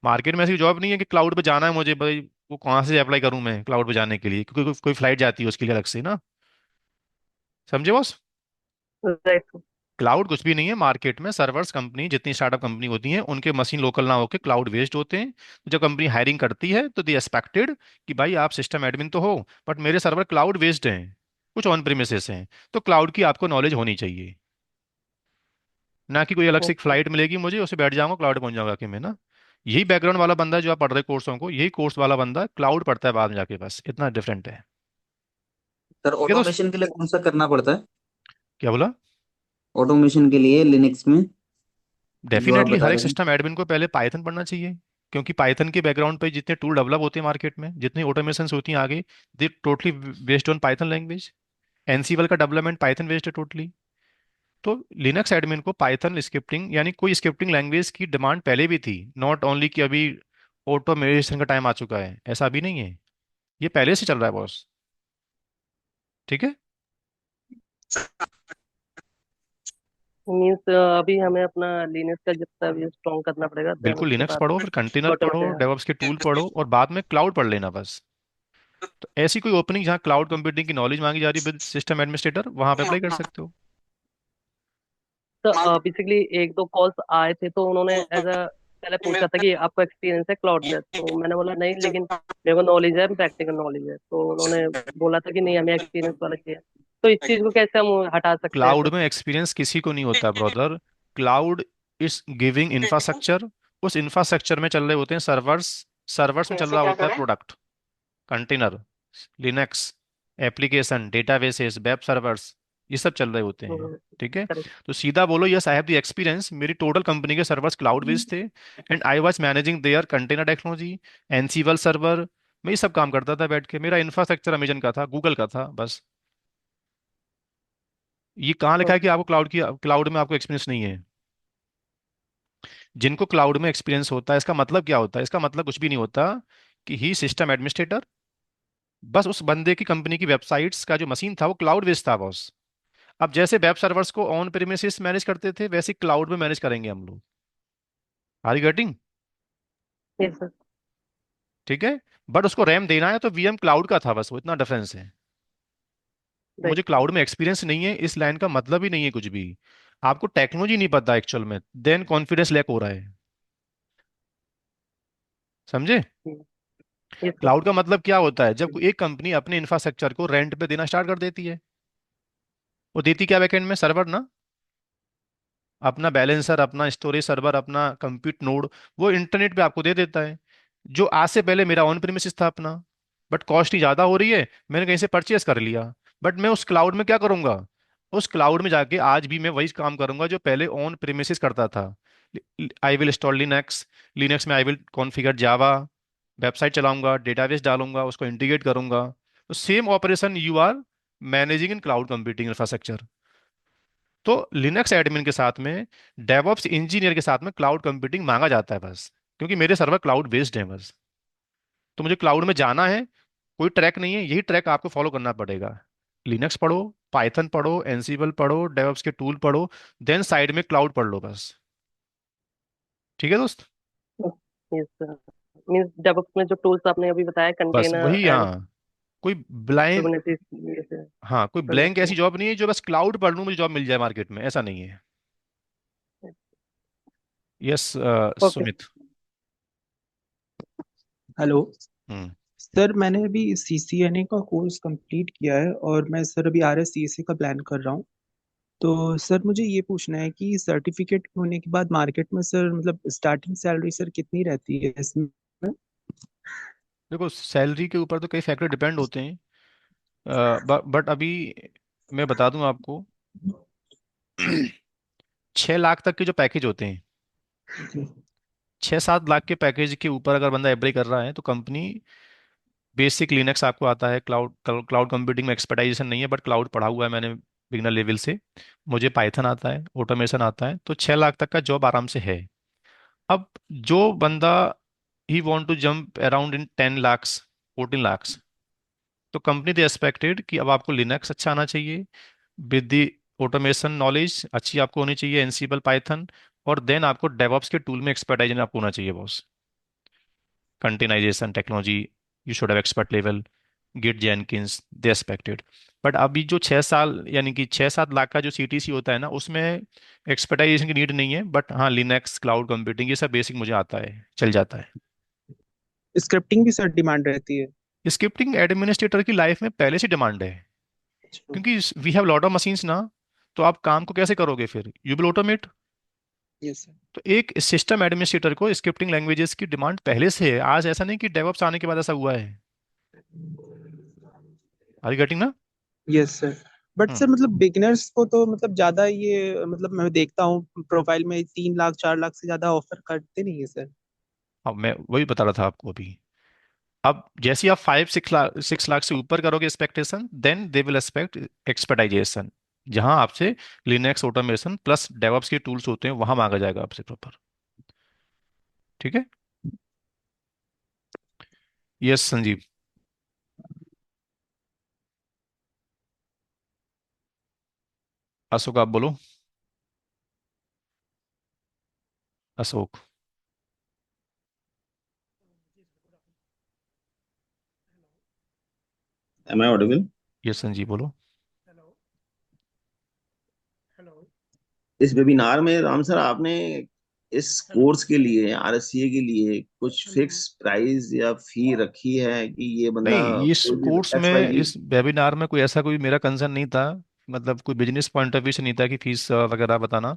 मार्केट में ऐसी जॉब नहीं है कि क्लाउड पे जाना है मुझे भाई, वो कहाँ से अप्लाई करूं मैं क्लाउड पे जाने के लिए, क्योंकि कोई फ्लाइट जाती है उसके लिए अलग से ना। समझे बॉस? राइट। क्लाउड कुछ भी नहीं है मार्केट में। सर्वर्स कंपनी, जितनी स्टार्टअप कंपनी होती हैं, उनके मशीन लोकल ना होकर क्लाउड बेस्ड होते हैं। तो जब कंपनी हायरिंग करती है तो दे एक्सपेक्टेड कि भाई आप सिस्टम एडमिन तो हो, बट मेरे सर्वर क्लाउड बेस्ड हैं, कुछ ऑन प्रीमिसेस हैं, तो क्लाउड की आपको नॉलेज होनी चाहिए। ना कि कोई अलग से एक ओके। फ्लाइट मिलेगी मुझे, उससे बैठ जाऊंगा क्लाउड पहुंच जाऊंगा कि मैं ना। यही बैकग्राउंड वाला बंदा जो आप पढ़ रहे कोर्सों को, यही कोर्स वाला बंदा क्लाउड पढ़ता है बाद में जाके, बस इतना डिफरेंट है। सर ठीक है दोस्त। ऑटोमेशन के लिए कौन सा करना पड़ता है? क्या बोला? ऑटोमेशन के लिए लिनक्स में जो आप डेफिनेटली बता हर एक रहे हैं। सिस्टम एडमिन को पहले पाइथन पढ़ना चाहिए, क्योंकि पाइथन के बैकग्राउंड पे जितने टूल डेवलप होते हैं मार्केट में, जितनी ऑटोमेशन होती हैं आगे, दे totally based on Python language. Ansible का डेवलपमेंट पाइथन बेस्ड है टोटली। तो लिनक्स एडमिन को पाइथन स्क्रिप्टिंग यानी कोई स्क्रिप्टिंग लैंग्वेज की डिमांड पहले भी थी, नॉट ओनली कि अभी ऑटोमेशन का टाइम आ चुका है, ऐसा अभी नहीं है, ये पहले से चल रहा है बॉस। ठीक है। मीन्स अभी हमें अपना लिनक्स का जितना भी स्ट्रॉन्ग करना पड़ेगा, देन बिल्कुल, उसके लिनक्स बाद पढ़ो, फिर कंटेनर पढ़ो, ऑटोमेटेड। डेवऑप्स के टूल पढ़ो, और बाद में क्लाउड पढ़ लेना बस। तो ऐसी कोई ओपनिंग जहाँ क्लाउड कंप्यूटिंग की नॉलेज मांगी जा रही है विद सिस्टम एडमिनिस्ट्रेटर, वहां पे अप्लाई कर सकते हो। तो बेसिकली एक दो कॉल्स आए थे तो उन्होंने एज अ पहले पूछा था कि आपको एक्सपीरियंस है क्लाउड में, तो मैंने बोला नहीं, लेकिन मेरे को नॉलेज है, प्रैक्टिकल नॉलेज है। तो उन्होंने बोला था कि नहीं, हमें एक्सपीरियंस वाला चाहिए। तो इस चीज को कैसे हम हटा सकते हैं क्लाउड फिर? में एक्सपीरियंस किसी को नहीं होता brother. Cloud is giving infrastructure, उस इंफ्रास्ट्रक्चर में चल रहे होते हैं सर्वर्स, सर्वर्स में चल रहा होता है product, container, Linux, application, databases, web servers, ये सब चल रहे होते हैं। ठीक है। करेक्ट। तो सीधा बोलो, yes I have the experience, मेरी टोटल कंपनी के सर्वर्स क्लाउड बेस्ड थे, and I was managing there container technology, Ansible server, मैं ये सब काम करता था बैठ के। मेरा इंफ्रास्ट्रक्चर अमेजन का था, गूगल का था, बस। ये कहाँ लिखा है कि आपको क्लाउड में आपको एक्सपीरियंस नहीं है? जिनको क्लाउड में एक्सपीरियंस होता है, इसका मतलब क्या होता है? इसका मतलब कुछ भी नहीं होता कि ही सिस्टम एडमिनिस्ट्रेटर, बस उस बंदे की कंपनी की वेबसाइट्स का जो मशीन था वो क्लाउड बेस्ड था बॉस। अब जैसे वेब सर्वर्स को ऑन प्रीमिसेस मैनेज करते थे, वैसे क्लाउड में मैनेज करेंगे हम लोग। Are you getting? Yes sir. ठीक है। बट उसको रैम देना है तो वीएम क्लाउड का था, बस वो इतना डिफरेंस है। तो मुझे राइट। क्लाउड में एक्सपीरियंस नहीं है इस लाइन का मतलब ही नहीं है कुछ भी। आपको टेक्नोलॉजी नहीं पता एक्चुअल में, देन कॉन्फिडेंस लैक हो रहा है। समझे? Yes sir. क्लाउड का मतलब क्या होता है? जब कोई एक कंपनी अपने इंफ्रास्ट्रक्चर को रेंट पे देना स्टार्ट कर देती है, वो देती क्या बैकएंड में? सर्वर ना, अपना बैलेंसर, अपना स्टोरेज सर्वर, अपना कंप्यूट नोड, वो इंटरनेट पे आपको दे देता है। जो आज से पहले मेरा ऑन प्रीमिसेस था अपना, बट कॉस्ट ही ज़्यादा हो रही है, मैंने कहीं से परचेस कर लिया, बट मैं उस क्लाउड में क्या करूंगा? उस क्लाउड में जाके आज भी मैं वही काम करूंगा जो पहले ऑन प्रीमिसेस करता था। I will install Linux, Linux में I will configure Java, website चलाऊंगा, डेटाबेस डालूंगा, उसको इंटीग्रेट करूंगा। तो same operation you are managing in cloud computing infrastructure. तो लिनक्स एडमिन के साथ में, डेवऑप्स इंजीनियर के साथ में क्लाउड कंप्यूटिंग मांगा जाता है बस, क्योंकि मेरे सर्वर क्लाउड बेस्ड हैं बस। तो मुझे क्लाउड में जाना है, कोई ट्रैक नहीं है, यही ट्रैक आपको फॉलो करना पड़ेगा। लिनक्स पढ़ो, पाइथन पढ़ो, एनसीबल पढ़ो, डेवऑप्स के टूल पढ़ो, देन साइड में क्लाउड पढ़ लो बस। ठीक है दोस्त? Yes sir. मीन्स डेवऑप्स में जो टूल्स आपने अभी बताया, बस कंटेनर वही, एंड हाँ। कोई ब्लाइंड, कुबरनेटिस, हाँ, कोई ब्लैंक ऐसी जॉब नहीं है जो बस क्लाउड पढ़ लूँ मुझे जॉब मिल जाए मार्केट में, ऐसा नहीं है। Yes okay. Sumit. Hello hmm. Sir, मैंने अभी CCNA का कोर्स कंप्लीट किया है और मैं सर अभी RSCSA का प्लान कर रहा हूँ। तो सर मुझे ये पूछना है कि सर्टिफिकेट होने के बाद मार्केट में सर मतलब स्टार्टिंग सैलरी सर कितनी रहती है इसमें? देखो, सैलरी के ऊपर तो कई फैक्टर डिपेंड होते हैं, बट अभी मैं बता दूं आपको। 6 लाख तक के जो पैकेज होते हैं, 6-7 लाख के पैकेज के ऊपर अगर बंदा अप्लाई कर रहा है तो कंपनी, बेसिक लिनक्स आपको आता है, क्लाउड क्लाउड कंप्यूटिंग में एक्सपर्टाइजेशन नहीं है, बट क्लाउड पढ़ा हुआ है मैंने बिगनर लेवल से, मुझे पाइथन आता है, ऑटोमेशन आता है, तो 6 लाख तक का जॉब आराम से है। अब जो बंदा ही want to jump around in 10 lakhs, 14 lakhs, तो कंपनी दे एक्सपेक्टेड कि अब आपको लिनक्स अच्छा आना चाहिए, विद दी ऑटोमेशन नॉलेज अच्छी आपको होनी चाहिए, एनसीबल, पाइथन, और देन आपको डेवऑप्स के टूल में एक्सपर्टाइज आपको होना चाहिए boss. Containerization technology, you should have expert level, Git Jenkins, they expected. But अभी जो 6 साल यानी कि 6-7 लाख का जो सीटीसी होता है ना, उसमें एक्सपर्टाइजेशन की नीड नहीं है, बट हाँ, लिनक्स, क्लाउड कंप्यूटिंग, ये सब बेसिक मुझे आता है, चल जाता है। स्क्रिप्टिंग भी सर डिमांड रहती है? स्क्रिप्टिंग एडमिनिस्ट्रेटर की लाइफ में पहले से डिमांड है, क्योंकि we have lot of machines ना, तो आप काम को कैसे करोगे फिर? You will automate. Yes sir. तो एक सिस्टम एडमिनिस्ट्रेटर को स्क्रिप्टिंग लैंग्वेजेस की डिमांड पहले से है, आज ऐसा नहीं कि डेवऑप्स आने के बाद ऐसा हुआ है। आर यू गेटिंग ना? Yes sir. But hmm. Sir मतलब बिगिनर्स को तो मतलब ज्यादा ये मतलब मैं देखता हूँ प्रोफाइल में 3 लाख 4 लाख से ज्यादा ऑफर करते नहीं है सर। अब मैं वही बता रहा था आपको अभी। अब जैसे ही आप 5-6 लाख से ऊपर करोगे expectation, then they will expect expertization, जहां आपसे लिनक्स ऑटोमेशन प्लस डेवऑप्स के टूल्स होते हैं वहां मांगा जाएगा आपसे प्रॉपर। ठीक है। यस संजीव। अशोक आप बोलो। Ashok. Am I audible? Yes Sanjeev बोलो। इस वेबिनार में राम सर आपने इस कोर्स के लिए आरएससीए के लिए कुछ फिक्स प्राइस या फी रखी है कि ये बंदा नहीं, इस कोई भी कोर्स एक्स वाई में, जी? इस वेबिनार में कोई ऐसा कोई मेरा कंसर्न नहीं था। मतलब कोई बिजनेस पॉइंट ऑफ व्यू से नहीं था कि फीस वगैरह बताना।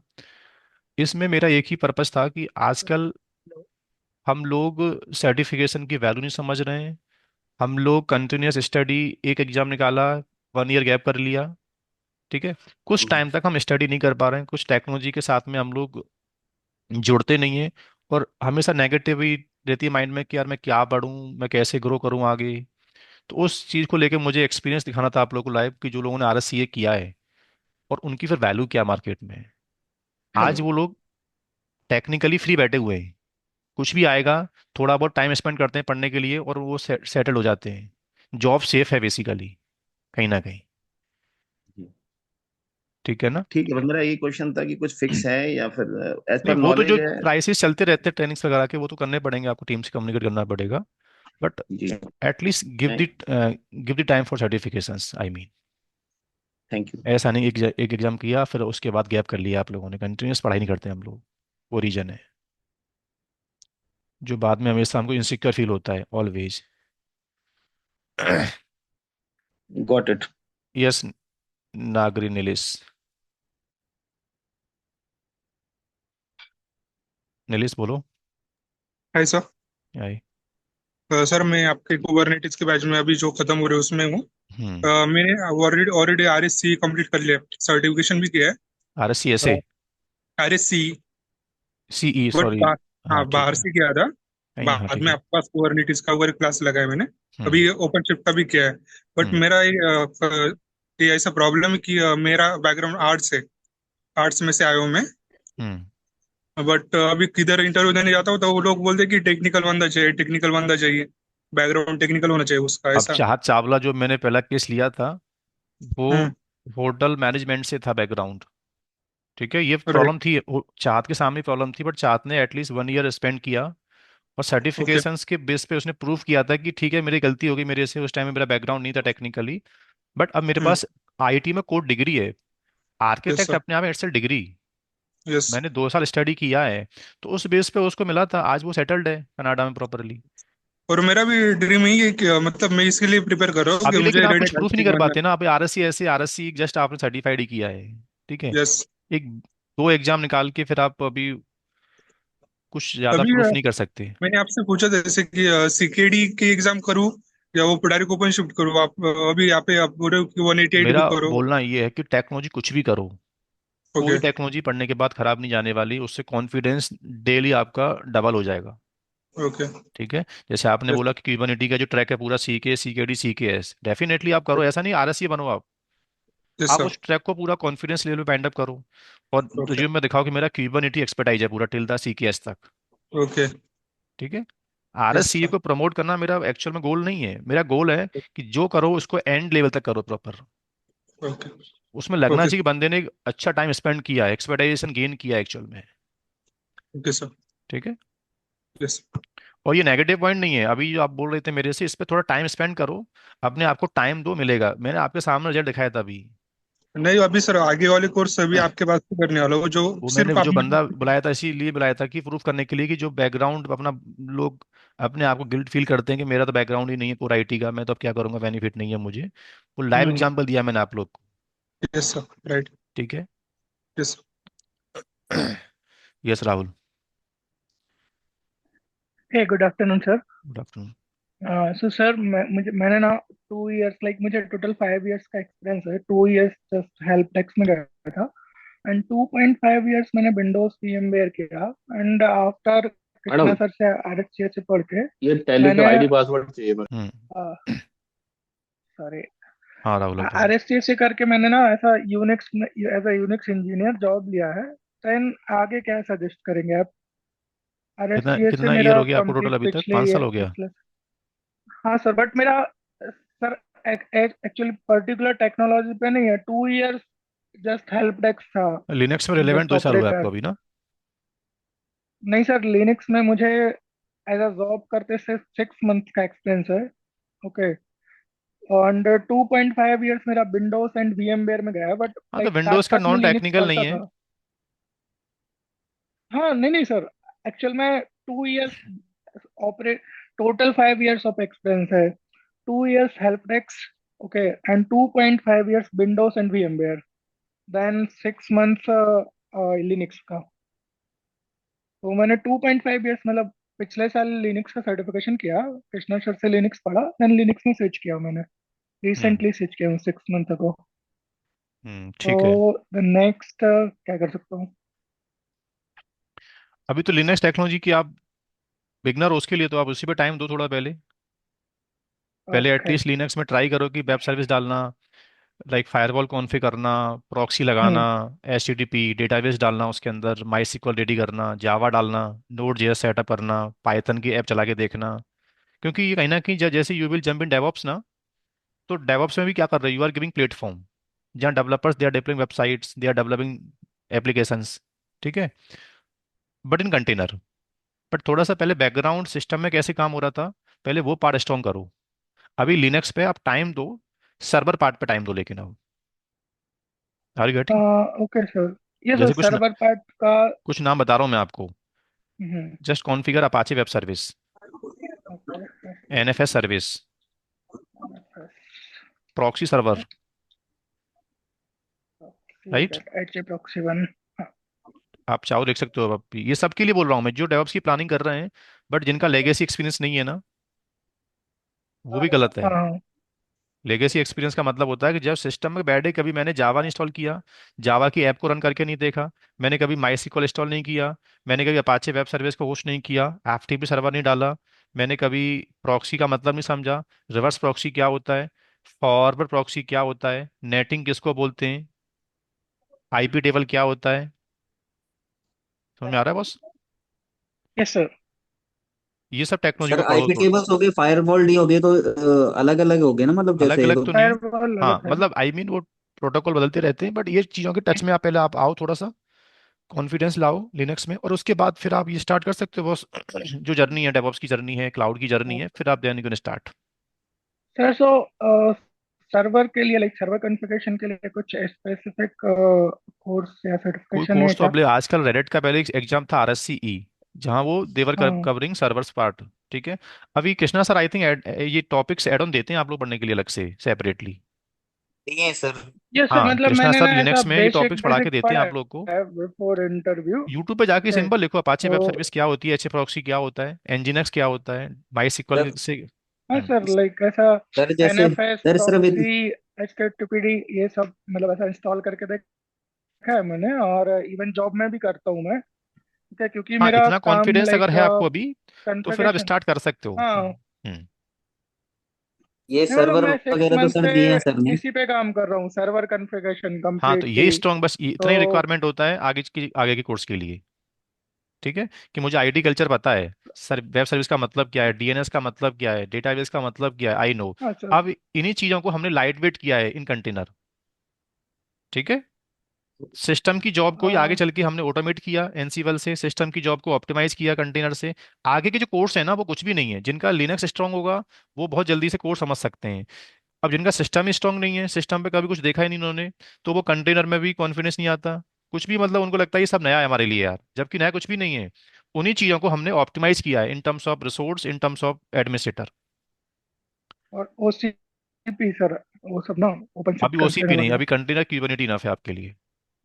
इसमें मेरा एक ही पर्पस था कि आजकल हम लोग सर्टिफिकेशन की वैल्यू नहीं समझ रहे हैं। हम लोग कंटिन्यूस स्टडी, एक एग्जाम निकाला, 1 ईयर गैप कर लिया, ठीक है। कुछ टाइम तक हम स्टडी नहीं कर पा रहे हैं, कुछ टेक्नोलॉजी के साथ में हम लोग जुड़ते नहीं हैं। और हमेशा नेगेटिव ही रहती है माइंड में कि यार मैं क्या पढूं, मैं कैसे ग्रो करूं आगे। तो उस चीज़ को लेके मुझे एक्सपीरियंस दिखाना था आप लोगों को लाइव, कि जो लोगों ने आरएससीए किया है और उनकी फिर वैल्यू क्या मार्केट में है। आज हेलो। वो लोग टेक्निकली फ्री बैठे हुए हैं, कुछ भी आएगा, थोड़ा बहुत टाइम स्पेंड करते हैं पढ़ने के लिए और वो सेटल हो जाते हैं। जॉब सेफ है बेसिकली, कहीं ना कहीं। ठीक है ना। ठीक है, बस मेरा ये क्वेश्चन था कि कुछ फिक्स है या फिर एज नहीं, पर वो तो जो नॉलेज है? प्राइसेस चलते रहते हैं ट्रेनिंग्स वगैरह के, वो तो करने पड़ेंगे, आपको टीम से कम्युनिकेट करना पड़ेगा। बट जी। At least give the time for certifications, I mean. Thank you. ऐसा नहीं एक एग्जाम किया फिर उसके बाद गैप कर लिया आप लोगों ने, कंटिन्यूस पढ़ाई नहीं करते हम लोग। वो रीजन है जो बाद में हमेशा हमको इनसिक्योर फील होता है ऑलवेज। Got it. यस। नागरी नीलिस। नीलिस बोलो। Hi sir. आई। सर मैं आपके कुबरनेटिस के बैच में अभी जो खत्म हो रहे हैं उसमें हूँ। हम्म। मैंने ऑलरेडी ऑलरेडी आरएससी कंप्लीट कर लिया, सर्टिफिकेशन भी किया आर एस सी ऐसे। है। RSC, CE but sorry. हाँ हाँ ठीक बाहर है। से किया था। नहीं, हाँ बाद ठीक में है। आपके पास कुबरनेटिस का वर्क क्लास लगा है मैंने। हम्म। अभी ओपन शिफ्ट का भी किया है। बट हम्म। मेरा ये ऐसा प्रॉब्लम है कि मेरा बैकग्राउंड आर्ट्स है, आर्ट्स में से आया हूँ मैं। हम्म। बट अभी किधर इंटरव्यू देने जाता हूँ तो वो लोग बोलते हैं कि टेक्निकल बंदा चाहिए, टेक्निकल बंदा चाहिए, बैकग्राउंड टेक्निकल होना चाहिए उसका, अब ऐसा। चाहत चावला जो मैंने पहला केस लिया था, वो हम्म। होटल मैनेजमेंट से था बैकग्राउंड। ठीक है, ये राइट। प्रॉब्लम थी, चाहत के सामने प्रॉब्लम थी, बट चाहत ने एटलीस्ट 1 ईयर स्पेंड किया और ओके। सर्टिफिकेशंस के बेस पे उसने प्रूव किया था कि ठीक है मेरी गलती होगी, मेरे से उस टाइम में मेरा बैकग्राउंड नहीं था टेक्निकली, बट अब मेरे हम्म। पास आईटी में कोड डिग्री है। Yes architect sir. अपने आप में इट्स डिग्री। यस। मैंने 2 साल स्टडी किया है, तो उस बेस पे उसको मिला था, आज वो सेटल्ड है कनाडा में प्रॉपरली। और मेरा भी ड्रीम यही है कि मतलब मैं इसके लिए प्रिपेयर कर रहा हूँ कि अभी लेकिन मुझे आप रेडियो कुछ प्रूफ नहीं डायरेक्ट कर बनना पाते ना, अभी आरएससी ऐसे, आरएससी जस्ट आपने सर्टिफाइड ही किया है, ठीक है। है। यस। एक दो एग्जाम निकाल के फिर आप अभी कुछ ज्यादा अभी प्रूफ नहीं कर सकते। मैंने आपसे पूछा था जैसे कि सीकेडी की एग्जाम करूँ या वो डायरेक्ट ओपन शिफ्ट करूँ। आप अभी यहाँ पे आप बोल रहे हो कि 188 भी मेरा करो। बोलना ये है कि टेक्नोलॉजी कुछ भी करो, ओके। कोई टेक्नोलॉजी पढ़ने के बाद खराब नहीं जाने वाली, उससे कॉन्फिडेंस डेली आपका डबल हो जाएगा। ओके। ठीक है। जैसे आपने यस। बोला कि क्यूबरनेटी का जो ट्रैक है पूरा सीके सीकेडी सीकेएस, डेफिनेटली आप करो, ऐसा नहीं आरएससी बनो आप। यस आप सर। उस ट्रैक को पूरा कॉन्फिडेंस लेवल पे एंड अप करो और ओके। रिज्यूम में दिखाओ कि मेरा क्यूबरनेटी एक्सपर्टाइज है पूरा टिल द सीकेएस तक। ओके। ठीक है। Yes RSC sir. को प्रमोट करना मेरा एक्चुअल में गोल नहीं है, मेरा गोल है कि जो करो उसको एंड लेवल तक करो प्रॉपर। ओके। उसमें लगना ओके। चाहिए कि बंदे ने एक अच्छा टाइम स्पेंड किया है, एक्सपर्टाइजेशन गेन किया है एक्चुअल में। Okay sir. ठीक है। यस। और ये नेगेटिव पॉइंट नहीं है, अभी जो आप बोल रहे थे मेरे से, इस पे थोड़ा टाइम स्पेंड करो, अपने आप को टाइम दो, मिलेगा। मैंने आपके सामने रिजल्ट दिखाया था अभी। नहीं अभी सर आगे वाले कोर्स अभी आपके पास से करने वाला हूँ जो वो मैंने सिर्फ जो आपने। बंदा बुलाया था इसीलिए बुलाया था कि प्रूफ करने के लिए कि जो बैकग्राउंड अपना लोग अपने आप को गिल्ट फील करते हैं कि मेरा तो बैकग्राउंड ही नहीं है पूरा आईटी का, मैं तो अब क्या करूंगा, बेनिफिट नहीं है मुझे। वो लाइव हम्म। एग्जांपल दिया मैंने आप लोग को। Yes sir. राइट। ठीक है। Yes. Yes Rahul. Hey, good afternoon, sir. Good afternoon. So, sir, मैंने ना 2 years like मुझे total 5 years का experience है। 2 years just help desk में गया था and 2.5 years मैंने Windows VMware किया and after Krishna madam, sir से RSCA से पढ़ के ये टैली का मैंने आईडी पासवर्ड चाहिए बस। सॉरी हाँ राहुल अब बोलो। RSCA से करके मैंने ना ऐसा Unix as a Unix engineer job लिया है। देन आगे क्या सजेस्ट करेंगे आप? कितना RSCA से कितना ईयर मेरा हो गया आपको टोटल कंप्लीट अभी तक, पिछले 5 साल ईयर हो गया? पिछले हाँ सर, बट मेरा सर एक्चुअली पर्टिकुलर टेक्नोलॉजी पे नहीं है, 2 इयर्स जस्ट हेल्प डेस्क था, लिनक्स में रिलेवेंट जस्ट 2 साल हुआ है ऑपरेटर। आपको अभी ना? नहीं सर, लिनक्स में मुझे एज अ जॉब करते से 6 मंथ का एक्सपीरियंस है। ओके। एंड 2.5 इयर्स मेरा विंडोज एंड VMware में गया है, बट हाँ, तो लाइक साथ विंडोज़ का साथ में नॉन लिनक्स टेक्निकल नहीं पढ़ता है। था। हाँ नहीं नहीं सर, एक्चुअल में 2 years operate, total 5 years of experience है। 2 years help desk, okay, and 2.5 years Windows and VMware, then 6 months Linux का। तो मैंने 2.5 इयर्स मतलब पिछले साल लिनक्स का सर्टिफिकेशन किया, कृष्णा सर से लिनक्स पढ़ा, देन लिनक्स में स्विच किया मैंने, हम्म। रिसेंटली स्विच किया हूँ 6 मंथ अगो। ठीक है। तो नेक्स्ट क्या कर सकता हूँ? अभी तो लिनक्स टेक्नोलॉजी की आप बिगनर हो, उसके लिए तो आप उसी पे टाइम दो थोड़ा पहले। पहले ओके। एटलीस्ट लिनक्स में ट्राई करो कि वेब सर्विस डालना, लाइक फायरवॉल कॉन्फ़िगर करना, प्रॉक्सी लगाना, हम्म। HTTP डेटाबेस डालना, उसके अंदर माई SQL रेडी करना, जावा डालना, नोड जेएस सेटअप करना, पाइथन की ऐप चला के देखना। क्योंकि ये कहीं ना कहीं जैसे you will jump in DevOps ना, तो डेवऑप्स में भी क्या कर रहे हो, यू आर गिविंग प्लेटफॉर्म जहाँ developers they are developing websites, they are developing applications. ठीक है, बट इन कंटेनर। बट थोड़ा सा पहले बैकग्राउंड सिस्टम में कैसे काम हो रहा था, पहले वो पार्ट स्ट्रॉन्ग करो। अभी लिनक्स पे आप टाइम दो, सर्वर पार्ट पे टाइम दो, लेकिन अब are you getting? Okay sir, ये सर जैसे सर्वर पार्ट का। कुछ नाम बता रहा हूँ मैं आपको। हम्म। Just configure Apache web service, okay. NFS service, proxy server, right? H A proxy 1। आप चाहो लिख सकते हो। अब ये सब के लिए बोल रहा हूँ मैं जो डेवऑप्स की प्लानिंग कर रहे हैं, बट जिनका लेगेसी एक्सपीरियंस नहीं है ना, वो भी गलत है। हाँ लेगेसी एक्सपीरियंस का मतलब होता है कि जब सिस्टम में बैठे, कभी मैंने जावा इंस्टॉल किया, जावा की ऐप को रन करके नहीं देखा, मैंने कभी माई SQL इंस्टॉल नहीं किया, मैंने कभी अपाचे वेब सर्विस को होस्ट नहीं किया, FTP सर्वर नहीं डाला, मैंने कभी प्रॉक्सी का मतलब नहीं समझा, रिवर्स प्रॉक्सी क्या होता है, फॉरवर्ड प्रॉक्सी क्या होता है, नेटिंग किसको बोलते हैं, IP टेबल क्या होता है। समझ में आ रहा है बॉस? Yes sir. ये सब टेक्नोलॉजी सर को पढ़ो आईपी थोड़ा। टेबल्स हो गए, फायरवॉल डी हो गए, तो अलग अलग हो गए ना, मतलब अलग जैसे अलग दो। तो नहीं। फायरवॉल हाँ अलग है। मतलब आई मीन वो प्रोटोकॉल बदलते रहते हैं, बट ये चीज़ों के टच में आप पहले आप आओ, थोड़ा सा कॉन्फिडेंस लाओ लिनक्स में, और उसके बाद फिर आप ये स्टार्ट कर सकते हो बॉस। जो जर्नी है, डेवऑप्स की जर्नी है, क्लाउड की जर्नी है, फिर आप then you can start. Sir so server के लिए, लाइक सर्वर कॉन्फ़िगरेशन के लिए कुछ स्पेसिफिक कोर्स या कोई सर्टिफिकेशन है कोर्स तो क्या? अब आजकल रेडिट का पहले एग्जाम था RSCE, जहाँ वो देवर हाँ कवरिंग सर्वर्स पार्ट। ठीक है। अभी कृष्णा सर आई थिंक ये टॉपिक्स एड ऑन देते हैं आप लोग पढ़ने के लिए अलग से सेपरेटली। ठीक है सर। ये सर, हाँ, मतलब कृष्णा मैंने सर ना ऐसा लिनक्स में ये बेसिक टॉपिक्स पढ़ा के बेसिक देते हैं पढ़ा आप लोग को। है बिफोर इंटरव्यू। यूट्यूब पे जाके ओके। सिंपल लिखो अपाचे तो वेब सर्विस क्या होती है, HA प्रॉक्सी क्या होता है, Nginx क्या होता है, माई SQL सर से। हाँ हम्म। सर, लाइक ऐसा सर जैसे, NFS sir sir with, proxy, HTTPD, ये सब मतलब ऐसा इंस्टॉल करके देखा है मैंने, और इवन जॉब में भी करता हूँ मैं। ठीक है, क्योंकि हाँ, मेरा इतना काम कॉन्फिडेंस अगर लाइक है आपको अभी, तो फिर आप कॉन्फ़िगरेशन। स्टार्ट कर सकते हो। हाँ हम्म। ये नहीं, मतलब सर्वर मैं सिक्स वगैरह तो मंथ सर से दिए हैं सर ने। इसी पे काम कर रहा हूँ, सर्वर कॉन्फ़िगरेशन हाँ, तो ये कम्प्लीटली। स्ट्रॉन्ग, बस इतना तो ही रिक्वायरमेंट होता है आगे के कोर्स के लिए। ठीक है, कि मुझे IT कल्चर पता है, सर वेब सर्विस का मतलब क्या है, DNS का मतलब क्या है, डेटाबेस का मतलब क्या है, आई नो। हाँ सर। अब इन्हीं चीज़ों को हमने लाइट वेट किया है इन कंटेनर। ठीक है। सिस्टम की जॉब को ही आगे चल के हमने ऑटोमेट किया एनसीवल से, सिस्टम की जॉब को ऑप्टिमाइज किया कंटेनर से। आगे के जो कोर्स है ना, वो कुछ भी नहीं है। जिनका लिनक्स स्ट्रांग होगा वो बहुत जल्दी से कोर्स समझ सकते हैं। अब जिनका सिस्टम ही स्ट्रांग नहीं है, सिस्टम पे कभी कुछ देखा ही नहीं उन्होंने, तो वो कंटेनर में भी कॉन्फिडेंस नहीं आता। कुछ भी मतलब उनको लगता है ये सब नया है हमारे लिए यार, जबकि नया कुछ भी नहीं है। उन्हीं चीज़ों को हमने ऑप्टिमाइज किया है in terms of resource, in terms of administrator. और OCP सर, वो सब ना, ओपन शिफ्ट अभी कंटेनर OCP नहीं, वगैरह। अभी कंटेनर क्यूबरनेटी इनफ है आपके लिए।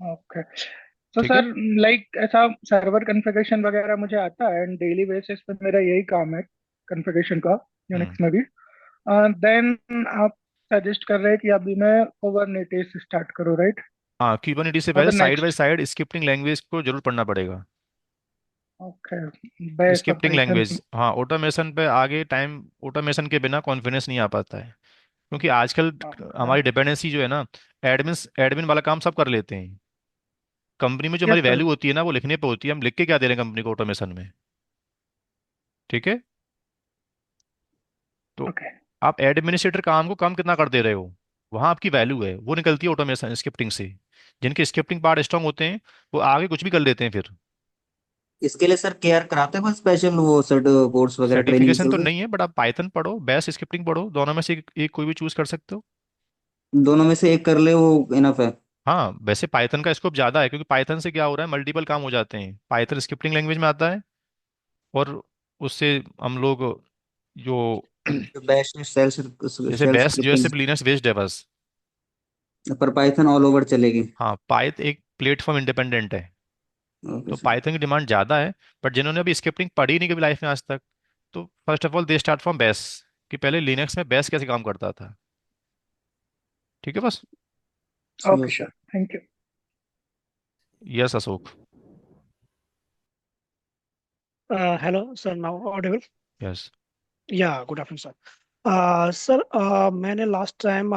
ओके। तो ठीक है। सर, लाइक ऐसा सर्वर कॉन्फ़िगरेशन वगैरह मुझे आता है, एंड डेली बेसिस पे मेरा यही काम है कॉन्फ़िगरेशन का, हम्म। यूनिक्स में भी। देन आप सजेस्ट कर रहे हैं कि अभी मैं कुबरनेटिस स्टार्ट करूँ, राइट? हाँ, क्यूबरनेटी से फॉर पहले the side by next. Side scripting language को जरूर पढ़ना पड़ेगा। Okay. Base of scripting Python. Language, हाँ, ऑटोमेशन पे आगे टाइम, ऑटोमेशन के बिना कॉन्फिडेंस नहीं आ पाता है। क्योंकि आजकल ओके। हमारी डिपेंडेंसी जो है ना, एडमिन एडमिन वाला काम सब कर लेते हैं। कंपनी में जो हमारी यस सर। वैल्यू होती है ना, वो लिखने पे होती है, हम लिख के क्या दे रहे हैं कंपनी को ऑटोमेशन में। ठीक है। तो ओके आप एडमिनिस्ट्रेटर काम को कम कितना कर दे रहे हो, वहां आपकी वैल्यू है, वो निकलती है ऑटोमेशन स्क्रिप्टिंग से। जिनके स्क्रिप्टिंग पार्ट स्ट्रांग होते हैं वो आगे कुछ भी कर लेते हैं फिर। इसके लिए सर केयर कराते हैं कोई स्पेशल वो सर्ट कोर्स वगैरह ट्रेनिंग सर्टिफिकेशन चल तो रही नहीं है, बट आप पाइथन पढ़ो, बेस स्क्रिप्टिंग पढ़ो, दोनों में से एक कोई भी चूज कर सकते हो। है? दोनों में से एक कर ले वो इनफ है? हाँ, वैसे पाइथन का स्कोप ज्यादा है, क्योंकि पाइथन से क्या हो रहा है, मल्टीपल काम हो जाते हैं, पाइथन स्क्रिप्टिंग लैंग्वेज में आता है। और उससे हम लोग जो बैश सेल जैसे सेल बेस जो है स्क्रिप्टिंग, सिर्फ लिनक्स बेस्ड है बस। पर पाइथन ऑल ओवर चलेगी? हाँ, पाइथ एक प्लेटफॉर्म इंडिपेंडेंट है, ओके तो सर। पाइथन की डिमांड ज़्यादा है। बट जिन्होंने अभी स्क्रिप्टिंग पढ़ी नहीं कभी लाइफ में आज तक, तो first of all they start from base, कि पहले लिनक्स में बेस कैसे काम करता था। ठीक है बस। Okay sure thank you yes Ashok. Hello, sir. Now audible? Yes. Yeah, good afternoon, sir. Sir, मैंने लास्ट टाइम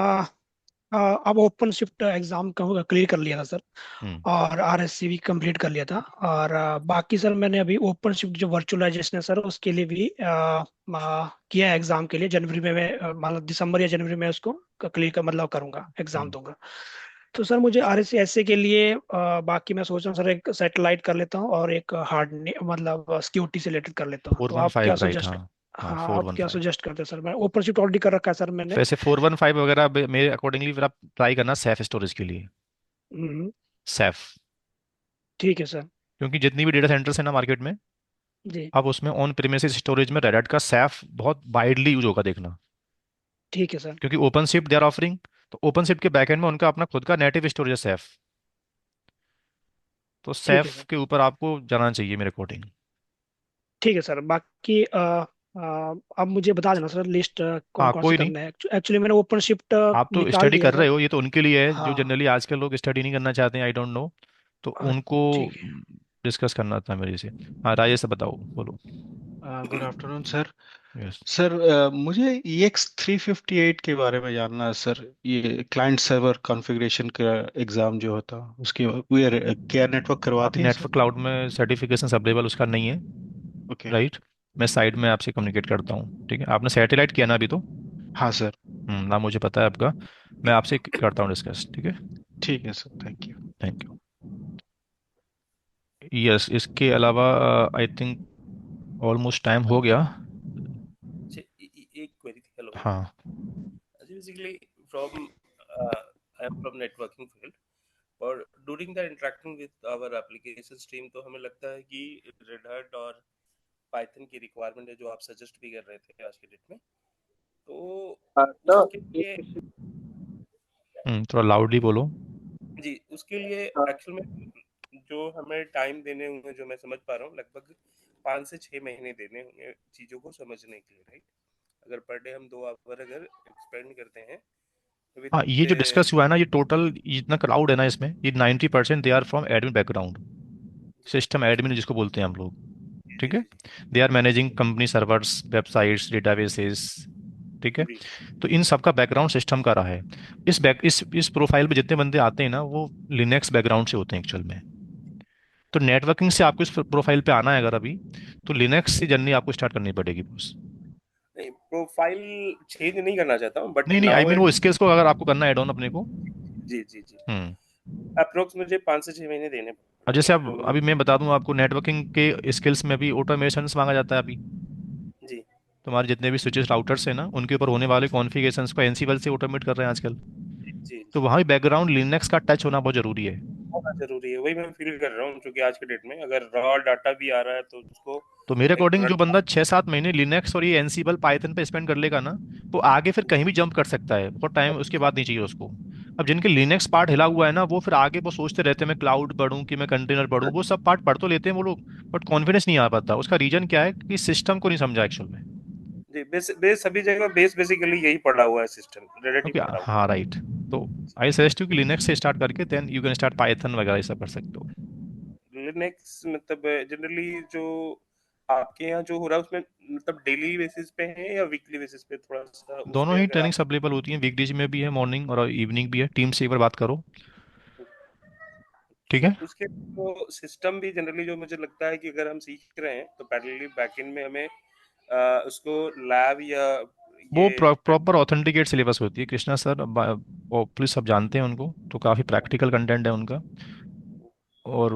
अब ओपन शिफ्ट एग्जाम क्लियर कर लिया था सर, हम्म। और आरएससी भी कंप्लीट कर लिया था। और बाकी सर मैंने अभी ओपन शिफ्ट जो वर्चुअलाइजेशन है सर उसके लिए भी किया एग्जाम के लिए। जनवरी में मैं मतलब दिसंबर या जनवरी में उसको क्लियर कर मतलब करूंगा, एग्जाम हम्म। दूंगा। तो सर मुझे आरएससी ऐसे के लिए बाकी मैं सोच रहा हूँ सर एक सैटेलाइट कर लेता हूँ और एक हार्ड मतलब सिक्योरिटी से रिलेटेड कर लेता हूँ। फोर तो वन आप क्या फाइव राइट, सजेस्ट? हाँ। हाँ, हाँ, फोर आप वन क्या फाइव सजेस्ट करते हैं सर? मैं ओपन शिफ्ट ऑलरेडी कर रखा है सर मैंने। वैसे 415 वगैरह मेरे अकॉर्डिंगली फिर आप ट्राई करना सेफ स्टोरेज के लिए। हम्म, सेफ। ठीक है सर। क्योंकि जितनी भी डेटा सेंटर्स है ना मार्केट में, जी अब उसमें ऑन प्रीमिसेस स्टोरेज में रेड का सेफ बहुत वाइडली यूज होगा, देखना। ठीक है सर। क्योंकि OpenShift they are offering, तो ओपन शिफ्ट के बैकएंड में उनका अपना खुद का नेटिव स्टोरेज है सैफ। तो ठीक है सैफ सर। के ऊपर आपको जाना चाहिए मेरे अकॉर्डिंग। ठीक है सर। बाकी अब मुझे बता देना सर लिस्ट कौन हाँ, कौन से कोई नहीं। करने हैं। एक्चुअली मैंने ओपन शिफ्ट आप तो निकाल स्टडी दिया कर सर। रहे हो, ये तो उनके लिए है जो हाँ जनरली आजकल लोग स्टडी नहीं करना चाहते हैं, आई डोंट नो। तो उनको ठीक है। डिस्कस करना था मेरे से। हाँ, राजेश से बताओ, बोलो। Good afternoon sir. Yes. Sir मुझे EX358 के बारे में जानना है सर। ये क्लाइंट सर्वर कॉन्फ़िगरेशन का एग्ज़ाम जो होता उसकी वो क्या नेटवर्क अभी करवाते हैं सर? नेटवर्क क्लाउड में सर्टिफिकेशन अवेलेबल उसका नहीं है। ओके। राइट। मैं साइड में आपसे कम्युनिकेट करता हूँ, ठीक है। आपने सैटेलाइट किया ना अभी तो? हाँ सर। ना, मुझे पता है आपका। मैं आपसे करता हूँ डिस्कस, ठीक है। ठीक है sir, thank you. Thank you. Yes, इसके अलावा आई थिंक ऑलमोस्ट टाइम हो गया। एक क्वेरी थी। हेलो, हाँ। Basically from I am from networking field, और during the interacting with our application team तो हमें लगता है कि रेड हैट और पाइथन की रिक्वायरमेंट है, जो आप सजेस्ट भी कर रहे थे आज के डेट में। तो तो उसके लिए थोड़ा लाउडली बोलो। जी, उसके लिए एक्चुअल में जो हमें टाइम देने होंगे, जो मैं समझ पा रहा हूँ, लगभग 5 से 6 महीने देने होंगे चीज़ों को समझने के लिए, राइट? अगर पर डे हम 2 आवर अगर एक्सपेंड करते हैं हाँ, ये जो विद डिस्कस हुआ है ना, ये टोटल जितना क्राउड है ना इसमें, ये 90% they are from admin background. System admin जिसको बोलते हैं हम लोग, ठीक है। They are managing company servers, websites, databases, ठीक है। तो इन सब का बैकग्राउंड सिस्टम का रहा है। इस प्रोफाइल पे जितने बंदे आते हैं ना, वो लिनक्स बैकग्राउंड से होते हैं एक्चुअल में। तो नेटवर्किंग से आपको इस प्रोफाइल पे आना है अगर अभी, तो लिनक्स से जर्नी आपको स्टार्ट करनी पड़ेगी बस। नहीं, प्रोफाइल चेंज नहीं करना चाहता हूँ, बट नहीं नहीं, आई नाउ मीन वो स्किल्स को अगर आपको करना है एड ऑन अपने को। जी जी जी, हम्म। अप्रोक्स मुझे 5 से 6 महीने देने और जैसे पड़ेंगे, अब जो अभी मैं बता दूं आपको, नेटवर्किंग के स्किल्स में भी ऑटोमेशन मांगा जाता है अभी। जी तुम्हारे जितने भी स्विचेस राउटर्स हैं ना, उनके ऊपर होने वाले कॉन्फ़िगरेशंस को एनसिबल से ऑटोमेट कर रहे हैं आजकल। जी तो वहाँ भी बैकग्राउंड लिनक्स का टच होना बहुत जरूरी है। होना जरूरी है। वही मैं फील कर रहा हूँ, क्योंकि आज के डेट में अगर रॉ डाटा भी आ रहा है तो उसको तो मेरे एक अकॉर्डिंग जो रन बंदा 6-7 महीने लिनक्स और ये एनसिबल पाइथन पे स्पेंड कर लेगा ना, वो आगे फिर कहीं भी जंप कर सकता है, बहुत टाइम उसके बाद नहीं चाहिए उसको। अब जिनके लिनक्स पार्ट हिला हुआ है ना, वो फिर आगे वो सोचते रहते हैं मैं क्लाउड पढ़ूं कि मैं कंटेनर पढ़ूं, वो सब पार्ट पढ़ तो लेते हैं वो लोग, बट कॉन्फिडेंस नहीं आ पाता। उसका रीजन क्या है कि सिस्टम को नहीं समझा एक्चुअल में। जी, बेस बेस सभी जगह बेस बेसिकली यही पड़ा हुआ है, सिस्टम रिलेटिव ओके। पड़ा हुआ हाँ, राइट। तो आई सजेस्ट यू कि लिनक्स से स्टार्ट करके then you can start Python वगैरह ये सब कर सकते हो। है। लिनक्स मतलब जनरली जो आपके यहाँ जो हो रहा है उसमें मतलब डेली बेसिस पे है या वीकली बेसिस पे, थोड़ा सा उस दोनों पे ही अगर आप ट्रेनिंग्स अवेलेबल होती हैं, वीकडेज में भी है, मॉर्निंग और इवनिंग भी है। टीम से एक बार बात करो, ठीक तो है। उसके तो सिस्टम भी जनरली जो मुझे लगता है कि अगर हम सीख रहे हैं तो पैरेलली बैकएंड में हमें उसको लैब या वो ये प्रॉपर ऑथेंटिकेट सिलेबस होती है कृष्णा सर, वो पुलिस सब जानते हैं उनको, तो काफ़ी प्रैक्टिकल कंटेंट है उनका। और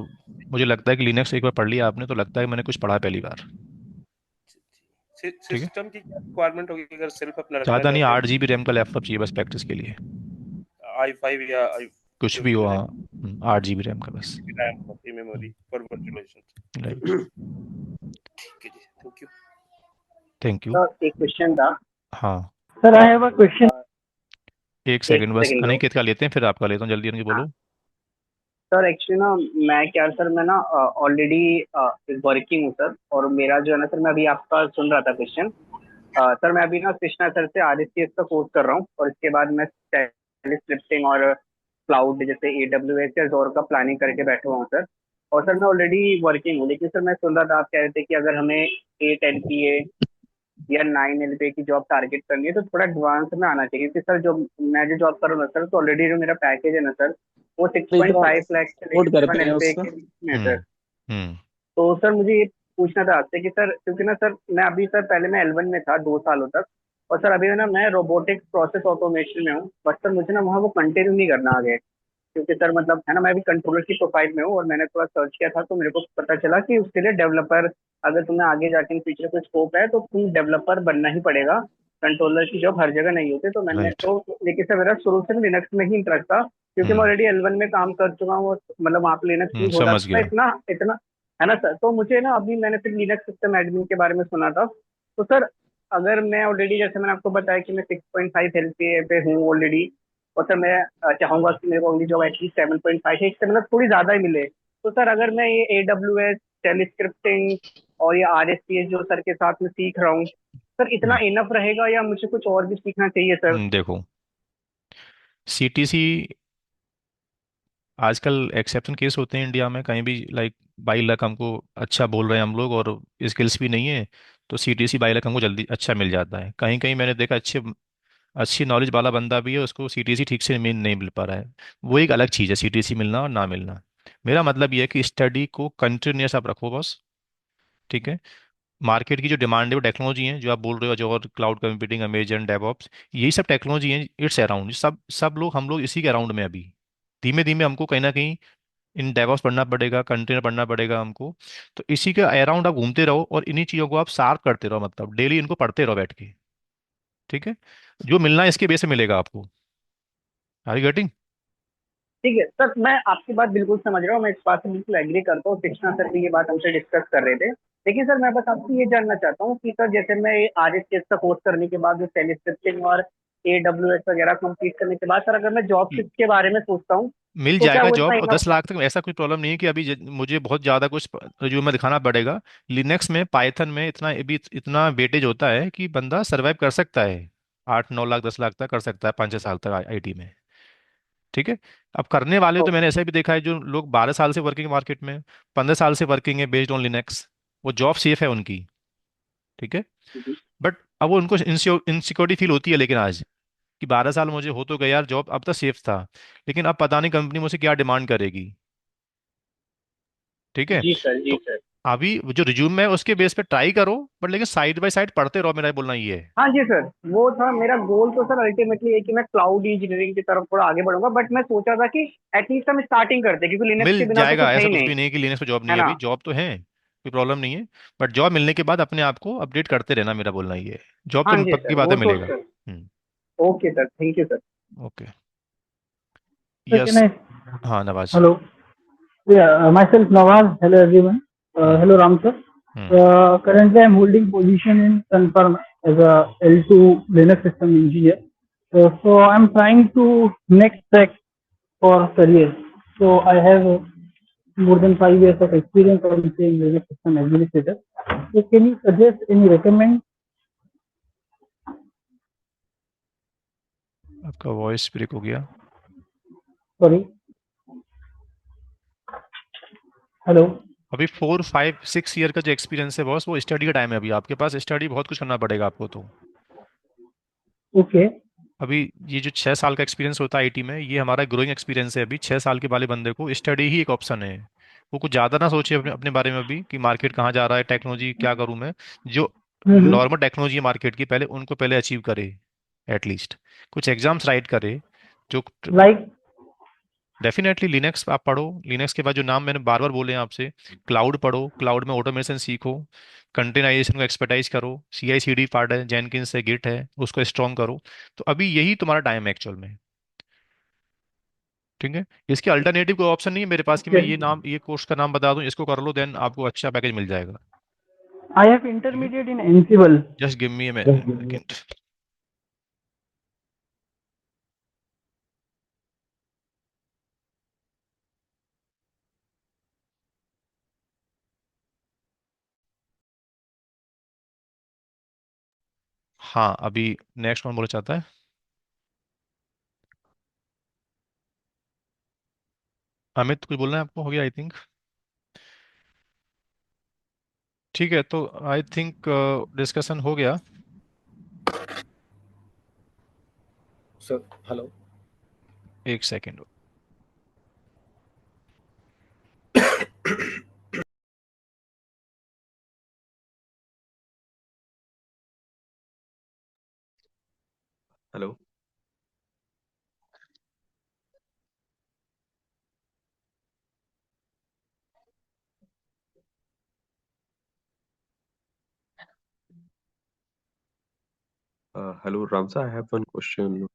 मुझे लगता है कि लिनक्स एक बार पढ़ लिया आपने तो लगता है कि मैंने कुछ पढ़ा पहली बार। ठीक है, सिस्टम की क्या रिक्वायरमेंट होगी अगर सेल्फ अपना रखना ज़्यादा नहीं, चाहते हैं 8 GB रैम का लैपटॉप चाहिए बस प्रैक्टिस के लिए। i5 या i कुछ जो भी भी हो, हो हाँ। जाएगा 8 GB रैम का बस। रैम की मेमोरी फॉर राइट। वर्चुअलाइजेशन। ठीक है जी, thank you. Thank you. Sir एक क्वेश्चन था। हाँ, sir I have a question. एक एक सेकंड बस, सेकंड दो। अनिकेत का लेते हैं फिर आपका लेता हूँ, जल्दी जल्दी हाँ बोलो। सर एक्चुअली ना मैं क्या सर मैं ना ऑलरेडी वर्किंग हूँ सर, और मेरा जो है ना सर मैं अभी आपका सुन रहा था क्वेश्चन। सर मैं अभी ना कृष्णा सर से आरएससीएस का कोर्स कर रहा हूँ, और इसके बाद मैं स्क्रिप्टिंग और क्लाउड जैसे AWS या जोर का प्लानिंग करके बैठा हुआ हूँ सर। और सर मैं ऑलरेडी वर्किंग हूँ, लेकिन सर मैं सुन रहा था आप कह रहे थे कि अगर हमें 8 LPA या 9 LPA की जॉब टारगेट करनी है तो थोड़ा एडवांस में आना चाहिए, क्योंकि सर जो मैं जो जॉब कर रहा हूँ ना सर, तो ऑलरेडी जो मेरा पैकेज है ना सर, वो तो इतना 6.5 लाख से लेकर नोट कर पे 7 LPA उसका। के बीच में है सर। हम्म। हम्म। तो सर मुझे ये पूछना था आपसे कि सर, क्योंकि ना सर मैं अभी सर पहले मैं L1 में था 2 सालों तक, और सर अभी ना मैं रोबोटिक्स प्रोसेस ऑटोमेशन में हूँ, बट सर मुझे ना वहाँ वो कंटिन्यू नहीं करना आगे, क्योंकि सर मतलब है ना मैं अभी कंट्रोलर की प्रोफाइल में हूँ, और मैंने थोड़ा सर्च किया था तो मेरे को पता चला कि उसके लिए डेवलपर, अगर तुम्हें आगे जाके इन फ्यूचर कोई स्कोप है तो तुम डेवलपर बनना ही पड़ेगा। कंट्रोलर की जॉब हर जगह नहीं होती, तो मैंने राइट। तो, लेकिन सर मेरा शुरू से लिनक्स में ही इंटरेस्ट था, क्योंकि मैं हम्म। ऑलरेडी L1 में काम कर चुका हूँ, और मतलब वहाँ पे लिनक्स यूज होता समझ था गया। इतना इतना, है ना सर। तो मुझे ना अभी मैंने फिर लिनक्स सिस्टम एडमिन के बारे में सुना था, तो सर अगर मैं ऑलरेडी, जैसे मैंने आपको बताया कि मैं 6.5 LPA पे हूँ ऑलरेडी, और सर मैं चाहूंगा कि मेरे को अगली जॉब एटलीस्ट 7.5 है, इससे मतलब थोड़ी ज्यादा ही मिले। तो सर अगर मैं ये AWS टेली स्क्रिप्टिंग और ये RSPS जो सर के साथ में सीख रहा हूँ, सर इतना हम्म। इनफ रहेगा या मुझे कुछ और भी सीखना चाहिए सर? देखो, CTC आजकल एक्सेप्शन केस होते हैं इंडिया में कहीं भी, लाइक 22 लाख हमको अच्छा बोल रहे हैं हम लोग और स्किल्स भी नहीं है, तो CTC 22 लाख हमको जल्दी अच्छा मिल जाता है। कहीं कहीं मैंने देखा अच्छे अच्छी नॉलेज वाला बंदा भी है, उसको CTC ठीक से नहीं मिल पा रहा है। वो एक अलग चीज़ है, CTC मिलना और ना मिलना। मेरा मतलब ये है कि स्टडी को कंटिन्यूस आप रखो बस। ठीक है, मार्केट की जो डिमांड है वो टेक्नोलॉजी है जो आप बोल रहे हो, जो और क्लाउड कंप्यूटिंग, अमेजन, डेवऑप्स, यही सब टेक्नोलॉजी है, इट्स अराउंड, सब सब लोग हम लोग इसी के अराउंड में अभी। धीमे धीमे हमको कहीं ना कहीं इन डेवऑप्स पढ़ना पड़ेगा, कंटेनर पढ़ना पड़ेगा हमको। तो इसी के अराउंड आप घूमते रहो और इन्हीं चीज़ों को आप शार्प करते रहो, मतलब डेली इनको पढ़ते रहो बैठ के। ठीक है, जो मिलना है इसके बेस से मिलेगा आपको। Are you getting? ठीक है सर, मैं आपकी बात बिल्कुल समझ रहा हूँ, मैं इस बात से बिल्कुल एग्री करता हूँ, कृष्णा सर भी ये बात हमसे डिस्कस कर रहे थे। लेकिन सर मैं बस आपसे ये जानना चाहता हूँ कि सर जैसे मैं RSPS का कोर्स करने के बाद जो टेलीस्क्रिप्टिंग और AWS वगैरह कंप्लीट करने के बाद सर अगर मैं जॉब शिफ्ट के बारे में सोचता हूँ, मिल तो क्या जाएगा वो इतना जॉब, और इनफ? 10 लाख तक ऐसा कोई प्रॉब्लम नहीं है कि अभी मुझे बहुत ज़्यादा कुछ रिज्यूम में दिखाना पड़ेगा। लिनक्स में, पाइथन में इतना अभी इतना वेटेज होता है कि बंदा सरवाइव कर सकता है, 8-9 लाख 10 लाख तक कर सकता है 5-6 साल तक IT में। ठीक है, अब करने वाले तो मैंने ऐसा भी देखा है जो लोग 12 साल से वर्किंग मार्केट में, 15 साल से वर्किंग है बेस्ड ऑन लिनक्स, वो जॉब सेफ है उनकी। ठीक है, बट अब वो उनको इनसिक्योरिटी फील होती है, लेकिन आज कि 12 साल मुझे हो तो गया यार जॉब, अब तक सेफ था, लेकिन अब पता नहीं कंपनी मुझसे क्या डिमांड करेगी। ठीक है, जी सर, जी तो सर। अभी वो जो रिज्यूम है उसके बेस पे ट्राई करो, बट लेकिन साइड बाय साइड पढ़ते रहो, मेरा बोलना ये है। हाँ जी सर, वो था मेरा गोल, तो सर अल्टीमेटली है कि मैं क्लाउड इंजीनियरिंग की तरफ थोड़ा आगे बढ़ूंगा, बट मैं सोचा था कि एटलीस्ट हम स्टार्टिंग करते, क्योंकि लिनक्स के मिल बिना तो जाएगा, कुछ है ऐसा ही कुछ नहीं, भी नहीं है कि लिनक्स पे जॉब नहीं है है, ना? अभी जॉब तो है, कोई प्रॉब्लम नहीं है। बट जॉब मिलने के बाद अपने आप को अपडेट करते रहना, मेरा बोलना ये है। जॉब हाँ तो जी पक्की सर, बात वो है तो मिलेगा। Sir. Hmm. Okay sir, thank you sir. Okay. Sir, can yes. I? हाँ Nawaz. Hello. Yeah, myself Nawaz. Hello everyone. Hmm. Hello Ram sir. Hmm. Currently I'm holding position in Confirm as a L2 Linux system engineer. So I'm trying to next step for career. So I have more than 5 years of experience on saying Linux system administrator. So can you suggest any recommend? आपका voice break हो गया। Sorry. Hello. अभी 4-5-6 year का जो experience है boss, वो study का time है, अभी आपके पास स्टडी बहुत कुछ करना पड़ेगा आपको तो। Okay. अभी ये जो 6 साल का एक्सपीरियंस होता है IT में, ये हमारा ग्रोइंग एक्सपीरियंस है। अभी 6 साल के वाले बंदे को स्टडी ही एक ऑप्शन है। वो कुछ ज़्यादा ना सोचे अपने अपने बारे में अभी कि मार्केट कहाँ जा रहा है, टेक्नोलॉजी क्या करूँ मैं। जो नॉर्मल टेक्नोलॉजी मार्केट की पहले उनको पहले अचीव करे, एटलीस्ट कुछ एग्जाम्स राइट करे जो लाइक डेफिनेटली लिनक्स आप पढ़ो। लिनक्स के बाद जो नाम मैंने बार बार बोले हैं आपसे, क्लाउड पढ़ो, क्लाउड में ऑटोमेशन सीखो, कंटेनराइजेशन को एक्सपर्टाइज करो, सी आई सी डी पार्ट है, जेनकिंस है, गिट है, उसको स्ट्रॉन्ग करो। तो अभी यही तुम्हारा टाइम है एक्चुअल में। ठीक है, इसके अल्टरनेटिव कोई ऑप्शन नहीं है मेरे पास कि मैं ये कोर्स का नाम बता दूं, इसको कर लो, देन आपको अच्छा पैकेज मिल जाएगा। I have intermediate in Ansible. Just give me A second. हाँ, अभी नेक्स्ट कौन बोलना चाहता है? अमित, कुछ बोलना है आपको? हो गया आई थिंक। ठीक है, तो आई थिंक डिस्कशन हो गया। Sir hello. एक second. Hello. Hello Ramsa, I have one question.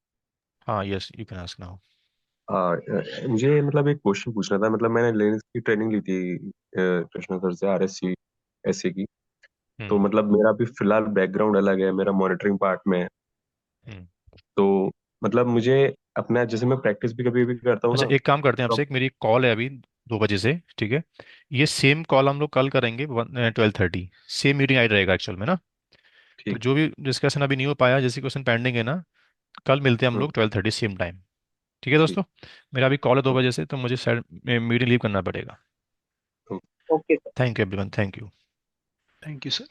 हाँ, yes, you can ask now. मुझे मतलब एक क्वेश्चन पूछना था। मतलब मैंने लिनक्स की ट्रेनिंग ली थी कृष्णा सर से, RSC ऐसे की। तो मतलब मेरा भी फिलहाल बैकग्राउंड अलग है, मेरा मॉनिटरिंग पार्ट में है। हम्म। तो मतलब मुझे अपना, जैसे मैं प्रैक्टिस भी कभी कभी करता हूँ अच्छा, ना, एक काम करते हैं, तो आपसे एक मेरी कॉल है अभी 2 बजे से, ठीक है? ये सेम कॉल हम लोग कल करेंगे 12:30, सेम मीटिंग आई रहेगा एक्चुअल में ना। तो ठीक। जो भी डिस्कशन अभी नहीं हो पाया, जैसे क्वेश्चन पेंडिंग है ना, कल मिलते हैं हम हम्म, लोग 12:30 सेम टाइम। ठीक है ठीक। दोस्तों, मेरा अभी कॉल है 2 बजे से, तो मुझे शायद मीटिंग लीव करना पड़ेगा। Okay sir. Thank you everyone, thank you. Thank you sir.